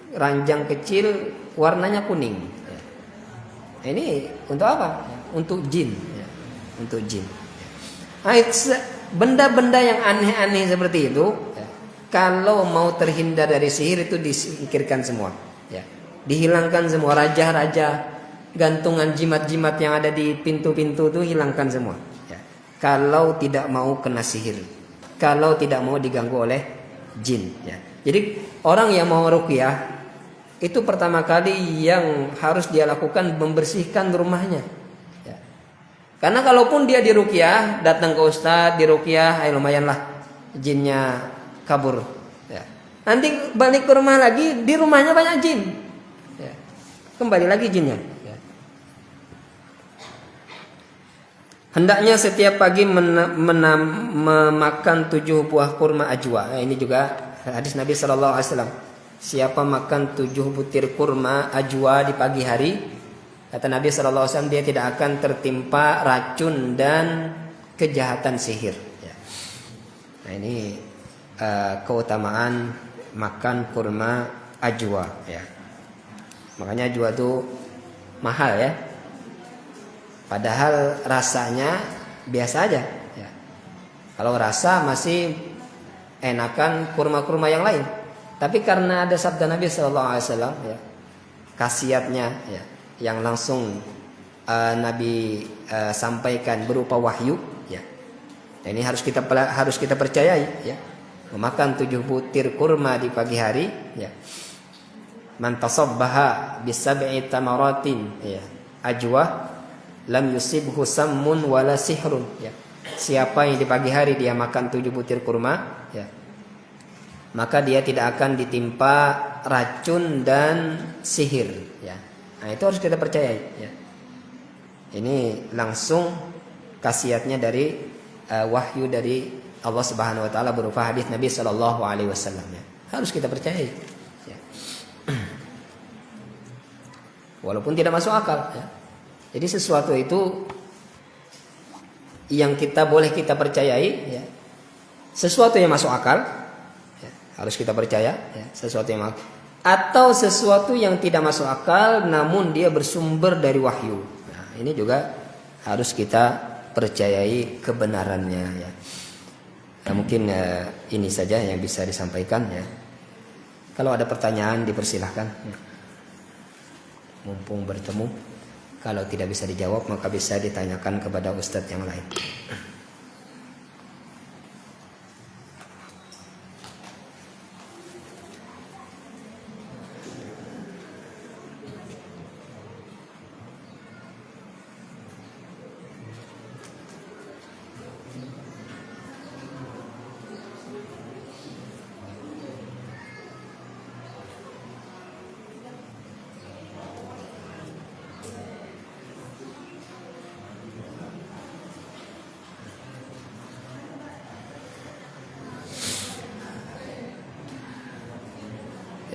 Speaker 1: ranjang kecil warnanya kuning ya. Ini untuk apa? Untuk jin ya. Untuk jin ya. Benda-benda yang aneh-aneh seperti itu ya, kalau mau terhindar dari sihir itu disingkirkan semua ya. Dihilangkan semua, raja-raja, gantungan jimat-jimat yang ada di pintu-pintu itu hilangkan semua ya. Kalau tidak mau kena sihir, kalau tidak mau diganggu oleh jin ya. Jadi orang yang mau ruqyah itu pertama kali yang harus dia lakukan membersihkan rumahnya ya. Karena kalaupun dia diruqyah, datang ke ustadz diruqyah, lumayanlah jinnya kabur ya. Nanti balik ke rumah lagi, di rumahnya banyak jin ya. Kembali lagi jinnya ya. Hendaknya setiap pagi memakan 7 buah kurma ajwa. Ini juga hadis Nabi Shallallahu Alaihi Wasallam. Siapa makan 7 butir kurma ajwa di pagi hari, kata Nabi Shallallahu Alaihi Wasallam, dia tidak akan tertimpa racun dan kejahatan sihir. Ya. Nah ini keutamaan makan kurma ajwa. Ya. Makanya ajwa itu mahal ya. Padahal rasanya biasa aja. Ya. Kalau rasa masih enakan kurma-kurma yang lain. Tapi karena ada sabda Nabi Shallallahu Alaihi Wasallam, ya, khasiatnya ya, yang langsung Nabi sampaikan berupa wahyu, ya. Nah, ini harus kita percayai, ya. Memakan 7 butir kurma di pagi hari, ya. Man tasabbaha bisab'i tamaratin, ya, ajwa lam yusibhu sammun wala sihrun, ya. Siapa yang di pagi hari dia makan 7 butir kurma, ya, maka dia tidak akan ditimpa racun dan sihir, ya. Nah, itu harus kita percayai, ya. Ini langsung khasiatnya dari wahyu dari Allah Subhanahu wa taala berupa hadis Nabi sallallahu alaihi wasallam, ya. Harus kita percayai, ya. Walaupun tidak masuk akal, ya. Jadi sesuatu itu yang boleh kita percayai, ya. Sesuatu yang masuk akal, ya, harus kita percaya, ya. Sesuatu yang atau sesuatu yang tidak masuk akal namun dia bersumber dari wahyu. Nah, ini juga harus kita percayai kebenarannya, ya. Nah, mungkin ini saja yang bisa disampaikan, ya. Kalau ada pertanyaan dipersilahkan, ya. Mumpung bertemu. Kalau tidak bisa dijawab maka bisa ditanyakan kepada ustadz yang lain.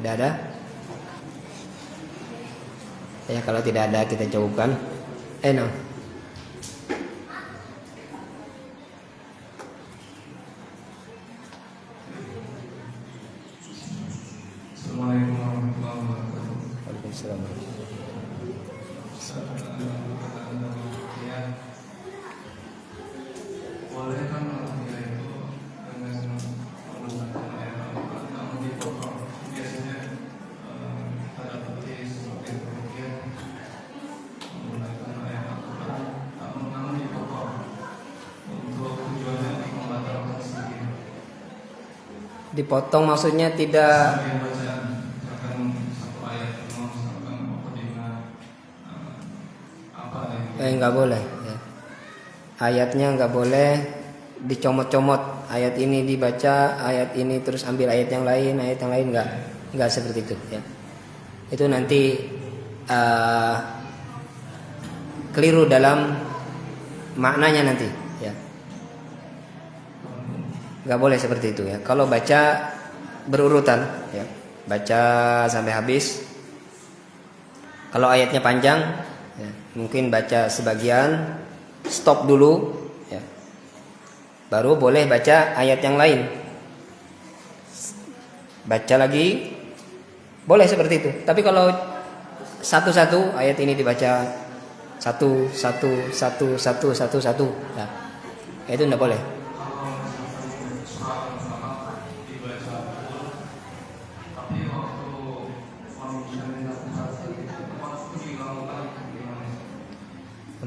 Speaker 1: Tidak ada? Ya, kalau tidak ada kita jawabkan. No.
Speaker 2: Assalamualaikum warahmatullahi wabarakatuh.
Speaker 1: Waalaikumsalam.
Speaker 2: Boleh kan dia itu dengan menggunakan air Al-Quran namun dipotong, biasanya pada putih seperti kemudian menggunakan air Al-Quran namun dipotong untuk tujuannya untuk membatalkan sihir.
Speaker 1: Dipotong maksudnya tidak nggak boleh, ya. Ayatnya nggak boleh dicomot-comot. Ayat ini dibaca, ayat ini terus ambil ayat yang lain nggak seperti itu, ya. Itu nanti keliru dalam maknanya nanti, ya. Nggak boleh seperti itu, ya. Kalau baca berurutan, ya, baca sampai habis. Kalau ayatnya panjang, ya, mungkin baca sebagian, stop dulu, ya. Baru boleh baca ayat yang lain. Baca lagi, boleh seperti itu. Tapi kalau satu-satu ayat ini dibaca satu, nah, itu tidak boleh.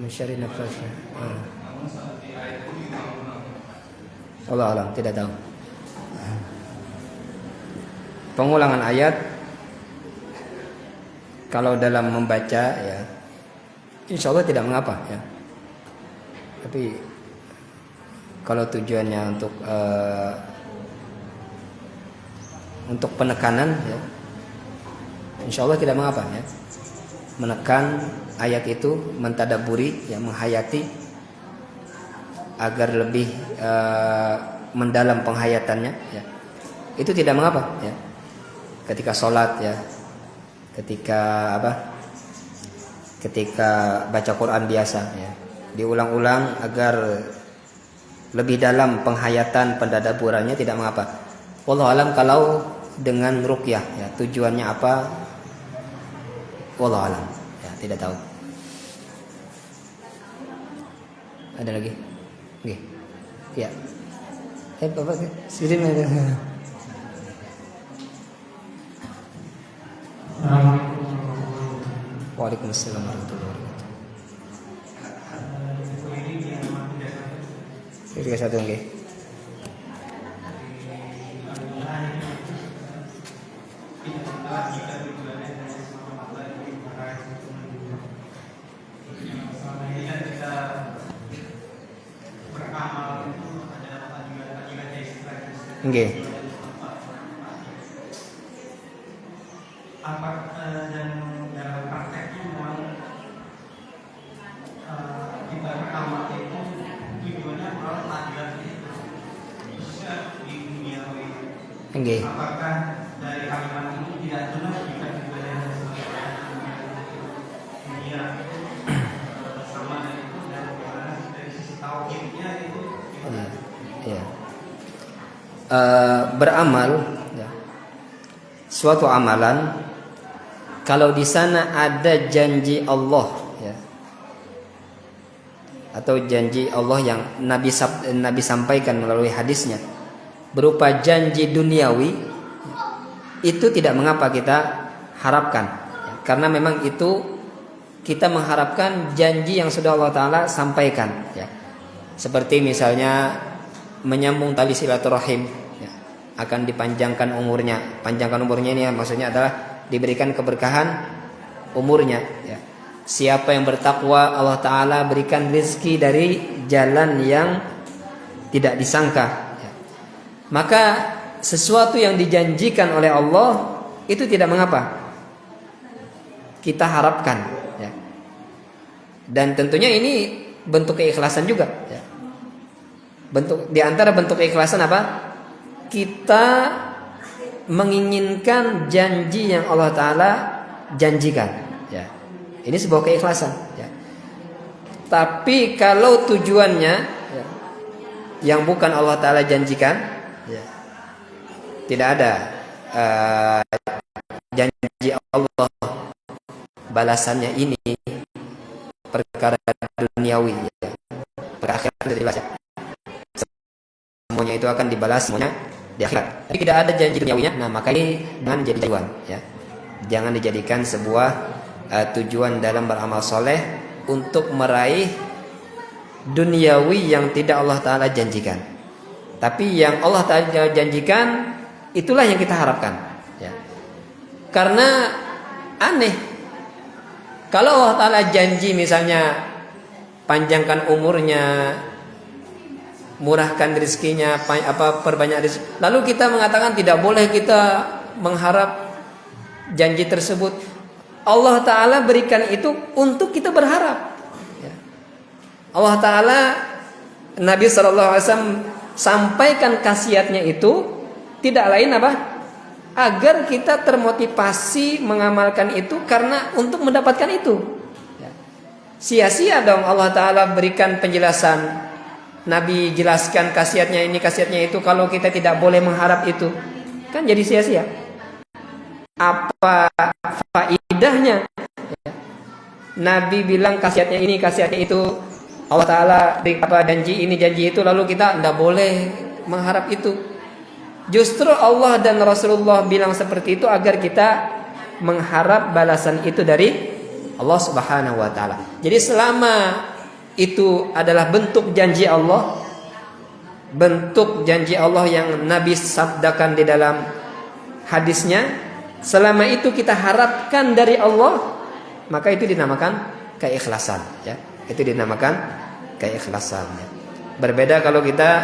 Speaker 1: Syari nafasnya. Allah alam, tidak tahu. Pengulangan ayat kalau dalam membaca, ya, insya Allah tidak mengapa, ya. Tapi kalau tujuannya untuk penekanan, ya, insya Allah tidak mengapa, ya. Menekan ayat itu, mentadaburi, ya, menghayati agar lebih mendalam penghayatannya, ya, itu tidak mengapa, ya. Ketika sholat, ya, ketika baca Quran biasa, ya, diulang-ulang agar lebih dalam penghayatan pendadaburannya, tidak mengapa. Wallahu alam kalau dengan ruqyah, ya, tujuannya apa? Wallahu alam, ya, tidak tahu. Ada lagi? Oke. Ya. Bapak sini. Waalaikumsalam warahmatullahi wabarakatuh. Tiga satu, nggih. Nggih.
Speaker 3: Dan dalam prakteknya memang kita beramal itu tujuannya merawat keadilan itu khususnya di dunia ini.
Speaker 1: Nggih.
Speaker 3: Apakah dari kalimat ini tidak benar jika ibadah dunia sama dengan itu, dan bagaimana dari sisi tauhidnya itu?
Speaker 1: Iya. Beramal, ya, suatu amalan kalau di sana ada janji Allah, ya, atau janji Allah yang Nabi sampaikan melalui hadisnya berupa janji duniawi, itu tidak mengapa kita harapkan, ya, karena memang itu kita mengharapkan janji yang sudah Allah Ta'ala sampaikan, ya. Seperti misalnya menyambung tali silaturahim, ya, akan dipanjangkan umurnya. Panjangkan umurnya ini maksudnya adalah diberikan keberkahan umurnya, ya. Siapa yang bertakwa, Allah Ta'ala berikan rezeki dari jalan yang tidak disangka, ya. Maka sesuatu yang dijanjikan oleh Allah itu tidak mengapa kita harapkan, ya. Dan tentunya ini bentuk keikhlasan juga, ya. Di antara bentuk keikhlasan apa? Kita menginginkan janji yang Allah Ta'ala janjikan, ya. Ini sebuah keikhlasan, ya. Tapi kalau tujuannya, ya, yang bukan Allah Ta'ala janjikan, ya, tidak ada janji Allah balasannya ini perkara duniawi, ya. Berakhirat sudah jelas, ya. Semuanya itu akan dibalas semuanya di akhirat. Tapi tidak ada janji duniawinya. Nah, maka ini jangan jadi tujuan, ya. Jangan dijadikan sebuah tujuan dalam beramal soleh untuk meraih duniawi yang tidak Allah Ta'ala janjikan. Tapi yang Allah Ta'ala janjikan, itulah yang kita harapkan, ya. Karena aneh kalau Allah Ta'ala janji misalnya panjangkan umurnya, murahkan rezekinya, perbanyak rezeki, lalu kita mengatakan tidak boleh kita mengharap janji tersebut. Allah Ta'ala berikan itu untuk kita berharap, ya. Allah Ta'ala, Nabi SAW sampaikan khasiatnya itu tidak lain apa? Agar kita termotivasi mengamalkan itu karena untuk mendapatkan itu, ya. Sia-sia dong Allah Ta'ala berikan penjelasan, Nabi jelaskan khasiatnya ini, khasiatnya itu, kalau kita tidak boleh mengharap itu, kan jadi sia-sia. Apa faidahnya, ya? Nabi bilang khasiatnya ini, khasiatnya itu, Allah Ta'ala janji ini, janji itu, lalu kita tidak boleh mengharap itu. Justru Allah dan Rasulullah bilang seperti itu agar kita mengharap balasan itu dari Allah Subhanahu wa Ta'ala. Jadi selama itu adalah bentuk janji Allah, bentuk janji Allah yang Nabi sabdakan di dalam hadisnya, selama itu kita harapkan dari Allah, maka itu dinamakan keikhlasan, ya. Itu dinamakan keikhlasan, ya. Berbeda kalau kita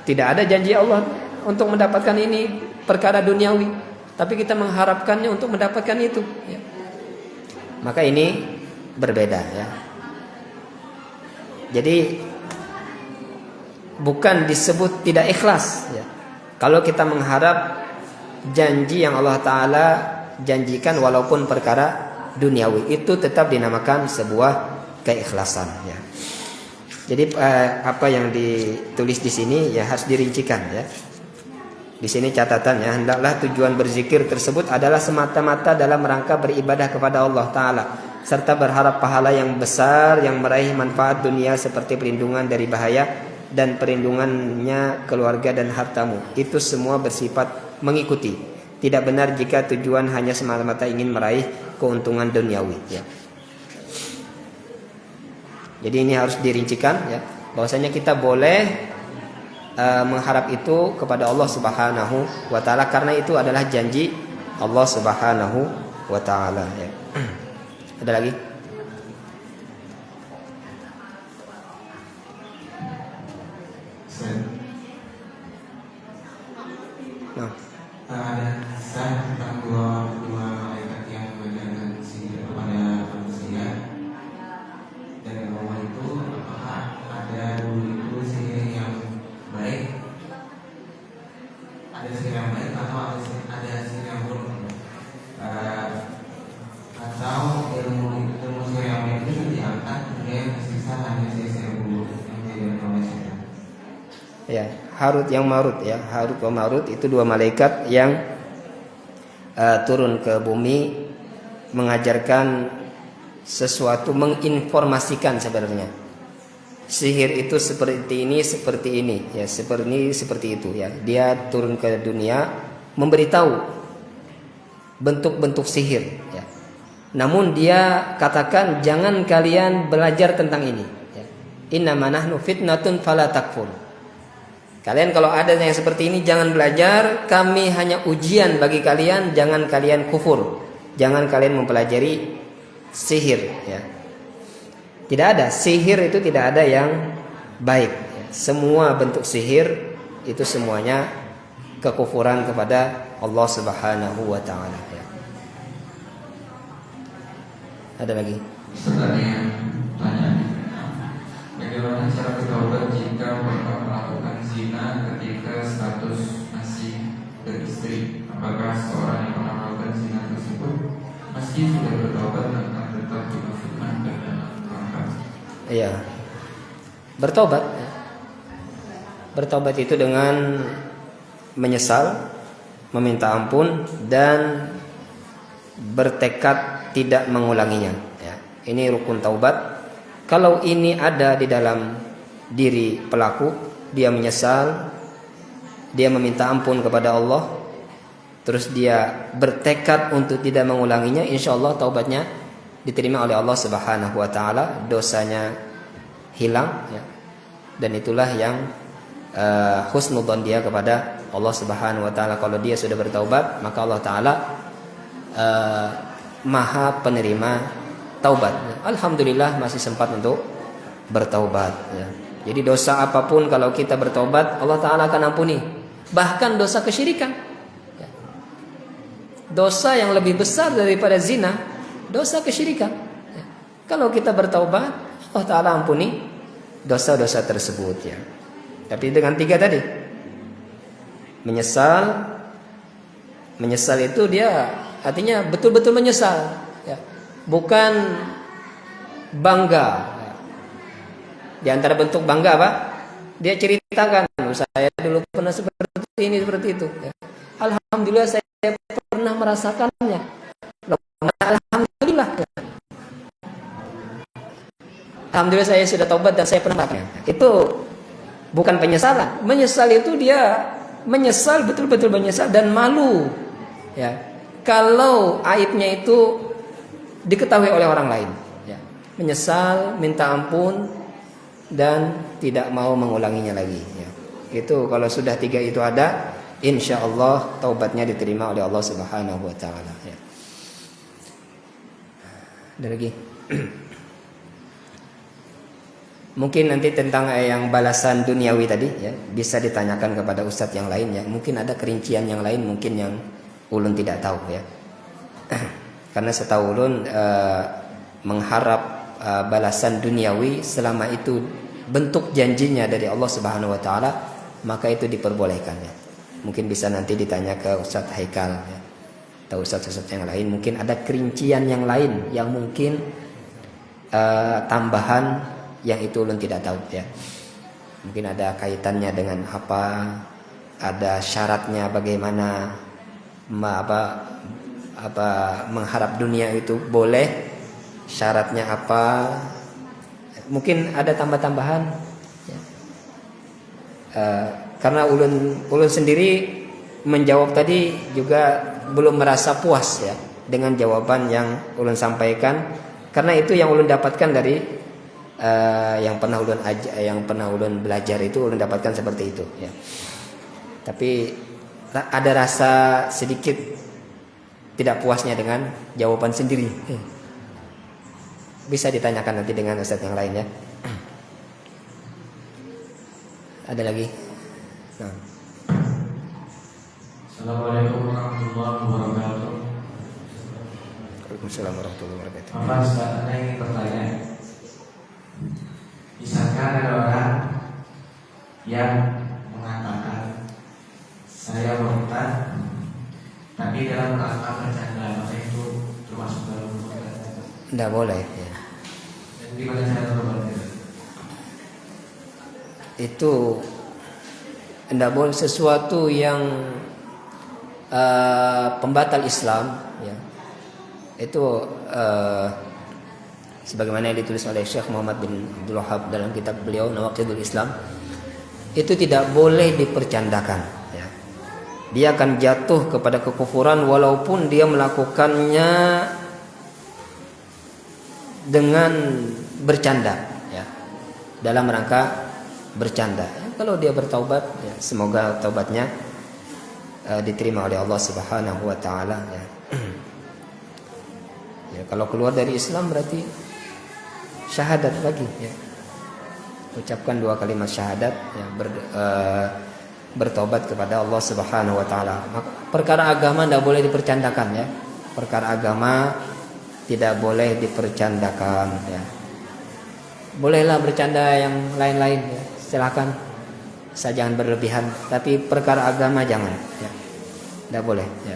Speaker 1: tidak ada janji Allah untuk mendapatkan ini perkara duniawi, tapi kita mengharapkannya untuk mendapatkan itu, ya. Maka ini berbeda, ya. Jadi bukan disebut tidak ikhlas ya. Kalau kita mengharap janji yang Allah Ta'ala janjikan walaupun perkara duniawi, itu tetap dinamakan sebuah keikhlasan ya. Jadi apa yang ditulis di sini ya harus dirincikan ya. Di sini catatannya, hendaklah tujuan berzikir tersebut adalah semata-mata dalam rangka beribadah kepada Allah Ta'ala serta berharap pahala yang besar yang meraih manfaat dunia seperti perlindungan dari bahaya dan perlindungannya keluarga dan hartamu. Itu semua bersifat mengikuti. Tidak benar jika tujuan hanya semata-mata ingin meraih keuntungan duniawi ya. Jadi ini harus dirincikan ya, bahwasanya kita boleh mengharap itu kepada Allah Subhanahu wa Ta'ala karena itu adalah janji Allah Subhanahu wa Ta'ala ya. Ada lagi? Nah.
Speaker 4: Ada kisah tentang dua malaikat yang mengajarkan sihir kepada manusia. Dan Allah itu apakah ada dulu itu sihir yang baik, ada sihir yang baik atau ada sihir yang buruk, atau ilmu sihir yang baik itu diangkat kemudian tersisa hanya sihir yang buruk yang diajarkan oleh syaitan.
Speaker 1: Ya, Harut yang Marut ya, Harut wa Marut itu dua malaikat yang turun ke bumi mengajarkan sesuatu, menginformasikan sebenarnya sihir itu seperti ini ya, seperti itu ya. Dia turun ke dunia memberitahu bentuk-bentuk sihir ya. Namun dia katakan jangan kalian belajar tentang ini ya. Innama nahnu fitnatun fala takfur. Kalian kalau ada yang seperti ini jangan belajar, kami hanya ujian bagi kalian, jangan kalian kufur. Jangan kalian mempelajari sihir ya. Tidak ada sihir itu, tidak ada yang baik ya. Semua bentuk sihir itu semuanya kekufuran kepada Allah Subhanahu wa Ta'ala ya. Ada lagi?
Speaker 2: Sebenarnya tanya, bagaimana cara bertaubat jika pernah melakukan zina ketika status masih beristri? Apakah seorang yang pernah melakukan zina tersebut meski sudah bertaubat akan tetap dimasukkan ke dalam neraka?
Speaker 1: Iya. Bertobat ya. Bertobat itu dengan menyesal, meminta ampun dan bertekad tidak mengulanginya ya. Ini rukun taubat. Kalau ini ada di dalam diri pelaku, dia menyesal, dia meminta ampun kepada Allah, terus dia bertekad untuk tidak mengulanginya, insya Allah taubatnya diterima oleh Allah Subhanahu wa Ta'ala, dosanya hilang ya. Dan itulah yang husnudzon dia kepada Allah Subhanahu wa Ta'ala. Kalau dia sudah bertaubat, maka Allah Ta'ala maha penerima taubat. Alhamdulillah masih sempat untuk bertaubat ya. Jadi dosa apapun kalau kita bertaubat, Allah Ta'ala akan ampuni. Bahkan dosa kesyirikan ya. Dosa yang lebih besar daripada zina, dosa kesyirikan ya. Kalau kita bertaubat, Allah Ta'ala ampuni dosa-dosa tersebut ya. Tapi dengan 3 tadi, menyesal itu dia artinya betul-betul menyesal ya. Bukan bangga ya. Di antara bentuk bangga apa? Dia ceritakan, saya dulu pernah seperti ini, seperti itu ya. Alhamdulillah saya pernah merasakannya. Alhamdulillah ya. Alhamdulillah saya sudah taubat dan saya pernah melakukannya. Itu bukan penyesalan. Menyesal itu dia menyesal, betul-betul menyesal dan malu ya. Kalau aibnya itu diketahui oleh orang lain ya. Menyesal, minta ampun dan tidak mau mengulanginya lagi ya. Itu kalau sudah 3 itu ada, insya Allah taubatnya diterima oleh Allah Subhanahu wa Ta'ala ya. Ada lagi? Mungkin nanti tentang yang balasan duniawi tadi ya, bisa ditanyakan kepada ustadz yang lain ya. Mungkin ada kerincian yang lain mungkin yang ulun tidak tahu ya. Karena setahu ulun mengharap balasan duniawi selama itu bentuk janjinya dari Allah Subhanahu wa taala, maka itu diperbolehkan ya. Mungkin bisa nanti ditanya ke Ustadz Haikal ya, atau Ustadz yang lain, mungkin ada kerincian yang lain yang mungkin tambahan yang itu ulun tidak tahu ya. Mungkin ada kaitannya dengan apa, ada syaratnya bagaimana, mengharap dunia itu boleh, syaratnya apa, mungkin ada tambah-tambahan ya. Karena ulun sendiri menjawab tadi juga belum merasa puas ya dengan jawaban yang ulun sampaikan, karena itu yang ulun dapatkan dari yang pernah ulun belajar itu, ulun dapatkan seperti itu ya. Tapi ada rasa sedikit tidak puasnya dengan jawaban sendiri. Bisa ditanyakan nanti dengan ustaz yang lain ya. Ada lagi? Nah.
Speaker 5: Assalamualaikum warahmatullahi wabarakatuh.
Speaker 1: Waalaikumsalam warahmatullahi wabarakatuh.
Speaker 5: Bapak Ustaz, Anda ingin bertanya, misalkan ada orang yang mengatakan saya murtad, tapi dalam rangka bercanda, maka itu termasuk dalam murtad?
Speaker 1: Tidak boleh ya.
Speaker 5: Dan gimana cara berbuatnya?
Speaker 1: Itu tidak boleh, sesuatu yang pembatal Islam ya. Itu sebagaimana yang ditulis oleh Syekh Muhammad bin Abdul Wahhab dalam kitab beliau Nawaqidul Islam, itu tidak boleh dipercandakan ya. Dia akan jatuh kepada kekufuran walaupun dia melakukannya dengan bercanda ya, dalam rangka bercanda ya. Kalau dia bertaubat ya, semoga taubatnya diterima oleh Allah Subhanahu wa taala ya. Ya, kalau keluar dari Islam berarti syahadat lagi ya. Ucapkan 2 kalimat syahadat ya, bertobat kepada Allah Subhanahu wa taala. Perkara agama tidak boleh dipercandakan ya. Perkara agama tidak boleh dipercandakan ya. Bolehlah bercanda yang lain-lain ya, silakan. Saya jangan berlebihan, tapi perkara agama jangan ya. Tidak boleh ya.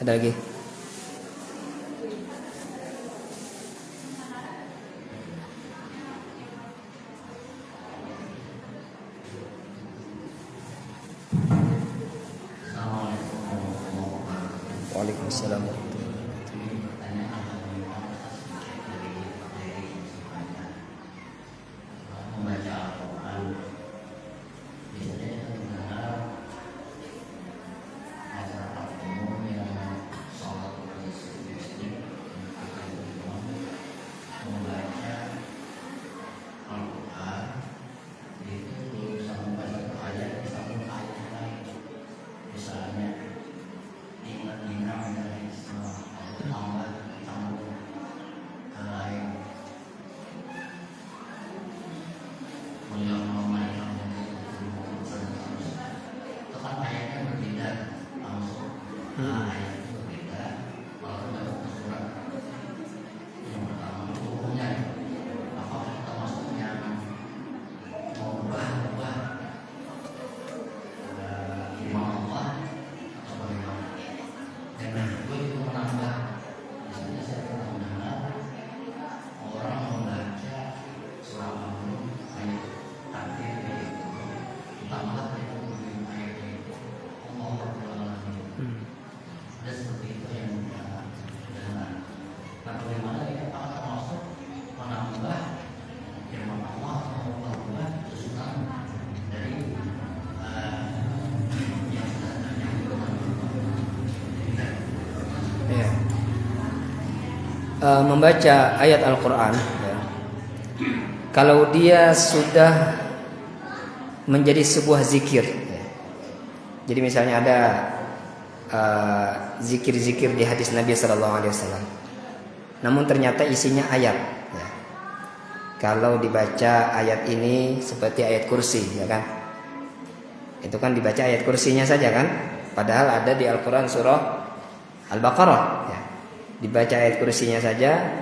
Speaker 1: Ada lagi? Waalaikumsalam warahmatullahi wabarakatuh. Membaca ayat Al-Quran ya, kalau dia sudah menjadi sebuah zikir ya. Jadi misalnya ada zikir-zikir di hadis Nabi SAW, namun ternyata isinya ayat ya. Kalau dibaca ayat ini seperti ayat kursi ya kan, itu kan dibaca ayat kursinya saja kan, padahal ada di Al-Quran surah Al-Baqarah ya. Dibaca ayat kursinya saja,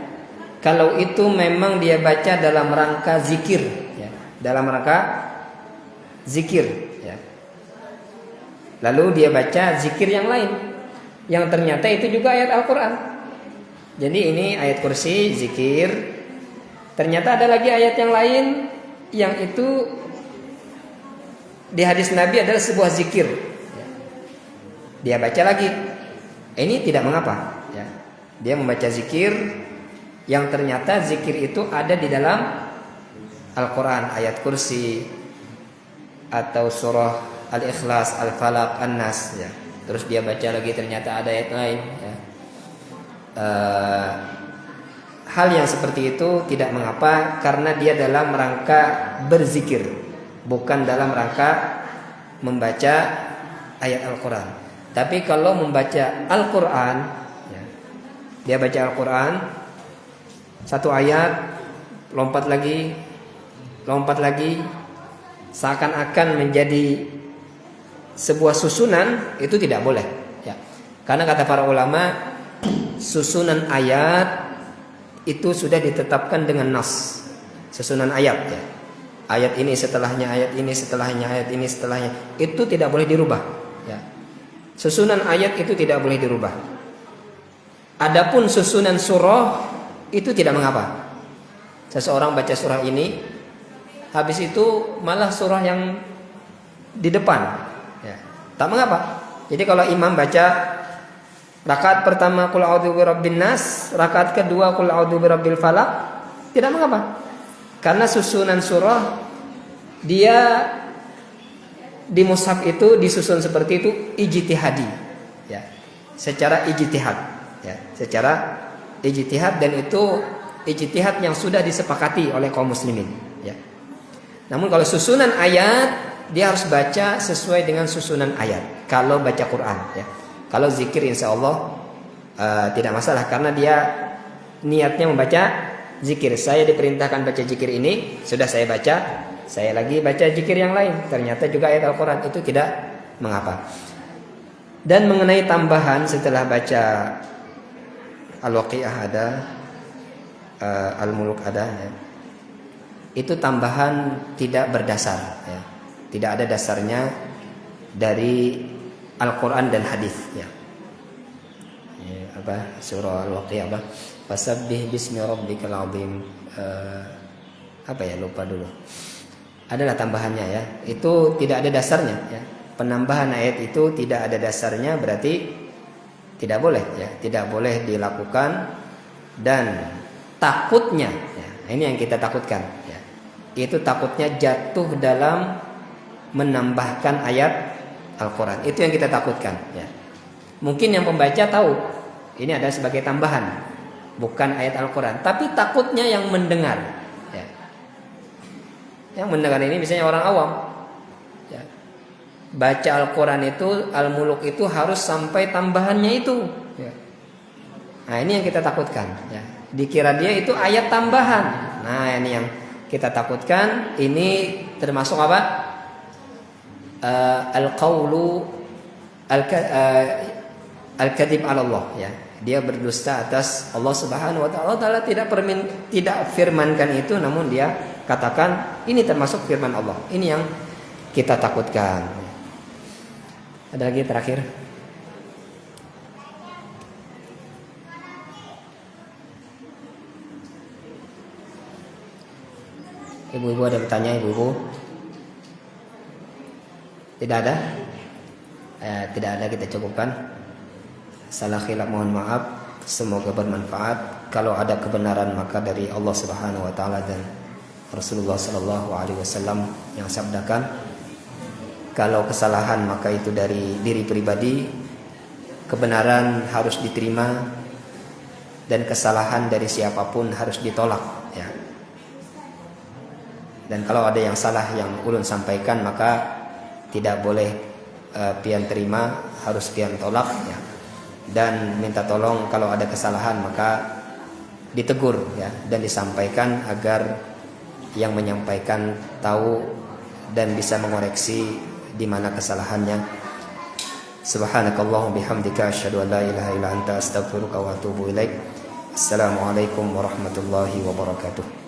Speaker 1: kalau itu memang dia baca dalam rangka zikir, ya, dalam rangka zikir, ya. Lalu dia baca zikir yang lain, yang ternyata itu juga ayat Al-Quran. Jadi ini ayat kursi, zikir. Ternyata ada lagi ayat yang lain yang itu di hadis Nabi adalah sebuah zikir. Dia baca lagi. Ini tidak mengapa, ya. Dia membaca zikir yang ternyata zikir itu ada di dalam Al-Quran, ayat kursi atau surah Al-Ikhlas, Al-Falaq, An-Nas, ya. Terus dia baca lagi ternyata ada ayat lain, ya. Hal yang seperti itu tidak mengapa karena dia dalam rangka berzikir, bukan dalam rangka membaca ayat Al-Quran. Tapi kalau membaca Al-Quran, ya, dia baca Al-Quran satu ayat, lompat lagi, seakan-akan menjadi sebuah susunan, itu tidak boleh, ya. Karena kata para ulama, susunan ayat itu sudah ditetapkan dengan nas, susunan ayat, ya. Ayat ini setelahnya, ayat ini setelahnya, ayat ini setelahnya, itu tidak boleh dirubah, ya. Susunan ayat itu tidak boleh dirubah. Adapun susunan surah itu tidak mengapa. Seseorang baca surah ini, habis itu malah surah yang di depan, ya, tak mengapa. Jadi kalau imam baca rakaat pertama qul a'udzu birabbin nas, rakaat kedua qul a'udzu birabbil falaq, tidak mengapa. Karena susunan surah dia di mushaf itu disusun seperti itu ijtihadi, ya. Secara ijtihad, ya, secara ijtihad, dan itu ijtihad yang sudah disepakati oleh kaum muslimin, ya. Namun kalau susunan ayat dia harus baca sesuai dengan susunan ayat. Kalau baca Quran, ya. Kalau zikir insya Allah tidak masalah karena dia niatnya membaca zikir. Saya diperintahkan baca zikir ini, sudah saya baca, saya lagi baca zikir yang lain, ternyata juga ayat Al-Quran, itu tidak mengapa. Dan mengenai tambahan setelah baca Al-Waqi'ah ada, Al-Muluk ada, ya. Itu tambahan tidak berdasar, ya. Tidak ada dasarnya dari Al-Quran dan hadis, ya. Apa surah Al-Waqi'ah apa? Fasabbih bismi rabbikal azim. Apa ya, lupa dulu. Adalah tambahannya, ya. Itu tidak ada dasarnya, ya. Penambahan ayat itu tidak ada dasarnya, berarti tidak boleh, ya. Tidak boleh dilakukan. Dan takutnya, ya, ini yang kita takutkan, ya. Itu takutnya jatuh dalam menambahkan ayat Al-Quran. Itu yang kita takutkan, ya. Mungkin yang pembaca tahu ini ada sebagai tambahan, bukan ayat Al-Quran, tapi takutnya yang mendengar, ya. Yang mendengar ini misalnya orang awam, ya. Baca Al-Quran itu, Al-Muluk itu harus sampai tambahannya itu, ya. Nah ini yang kita takutkan, ya. Dikira dia itu ayat tambahan. Nah ini yang kita takutkan. Ini termasuk apa? Al-qawlu al-kadhib ala Allah, ya. Dia berdusta atas Allah Subhanahu wa taala. Allah Taala tidak firmankan itu, namun dia katakan ini termasuk firman Allah. Ini yang kita takutkan. Ada lagi terakhir? Ibu-ibu ada bertanya, ibu-ibu? Tidak ada? Tidak ada, kita cukupkan. Salah khilaf mohon maaf. Semoga bermanfaat. Kalau ada kebenaran maka dari Allah Subhanahu wa taala dan Rasulullah sallallahu alaihi wasallam yang sabdakan. Kalau kesalahan maka itu dari diri pribadi. Kebenaran harus diterima dan kesalahan dari siapapun harus ditolak, ya. Dan kalau ada yang salah yang ulun sampaikan maka tidak boleh pian terima, harus pian tolak, ya. Dan minta tolong kalau ada kesalahan maka ditegur, ya, dan disampaikan agar yang menyampaikan tahu dan bisa mengoreksi di mana kesalahannya. Subhanakallahumma bihamdika asyhadu an la ilaha illa anta astaghfiruka wa atubu ilaik. Assalamualaikum warahmatullahi wabarakatuh.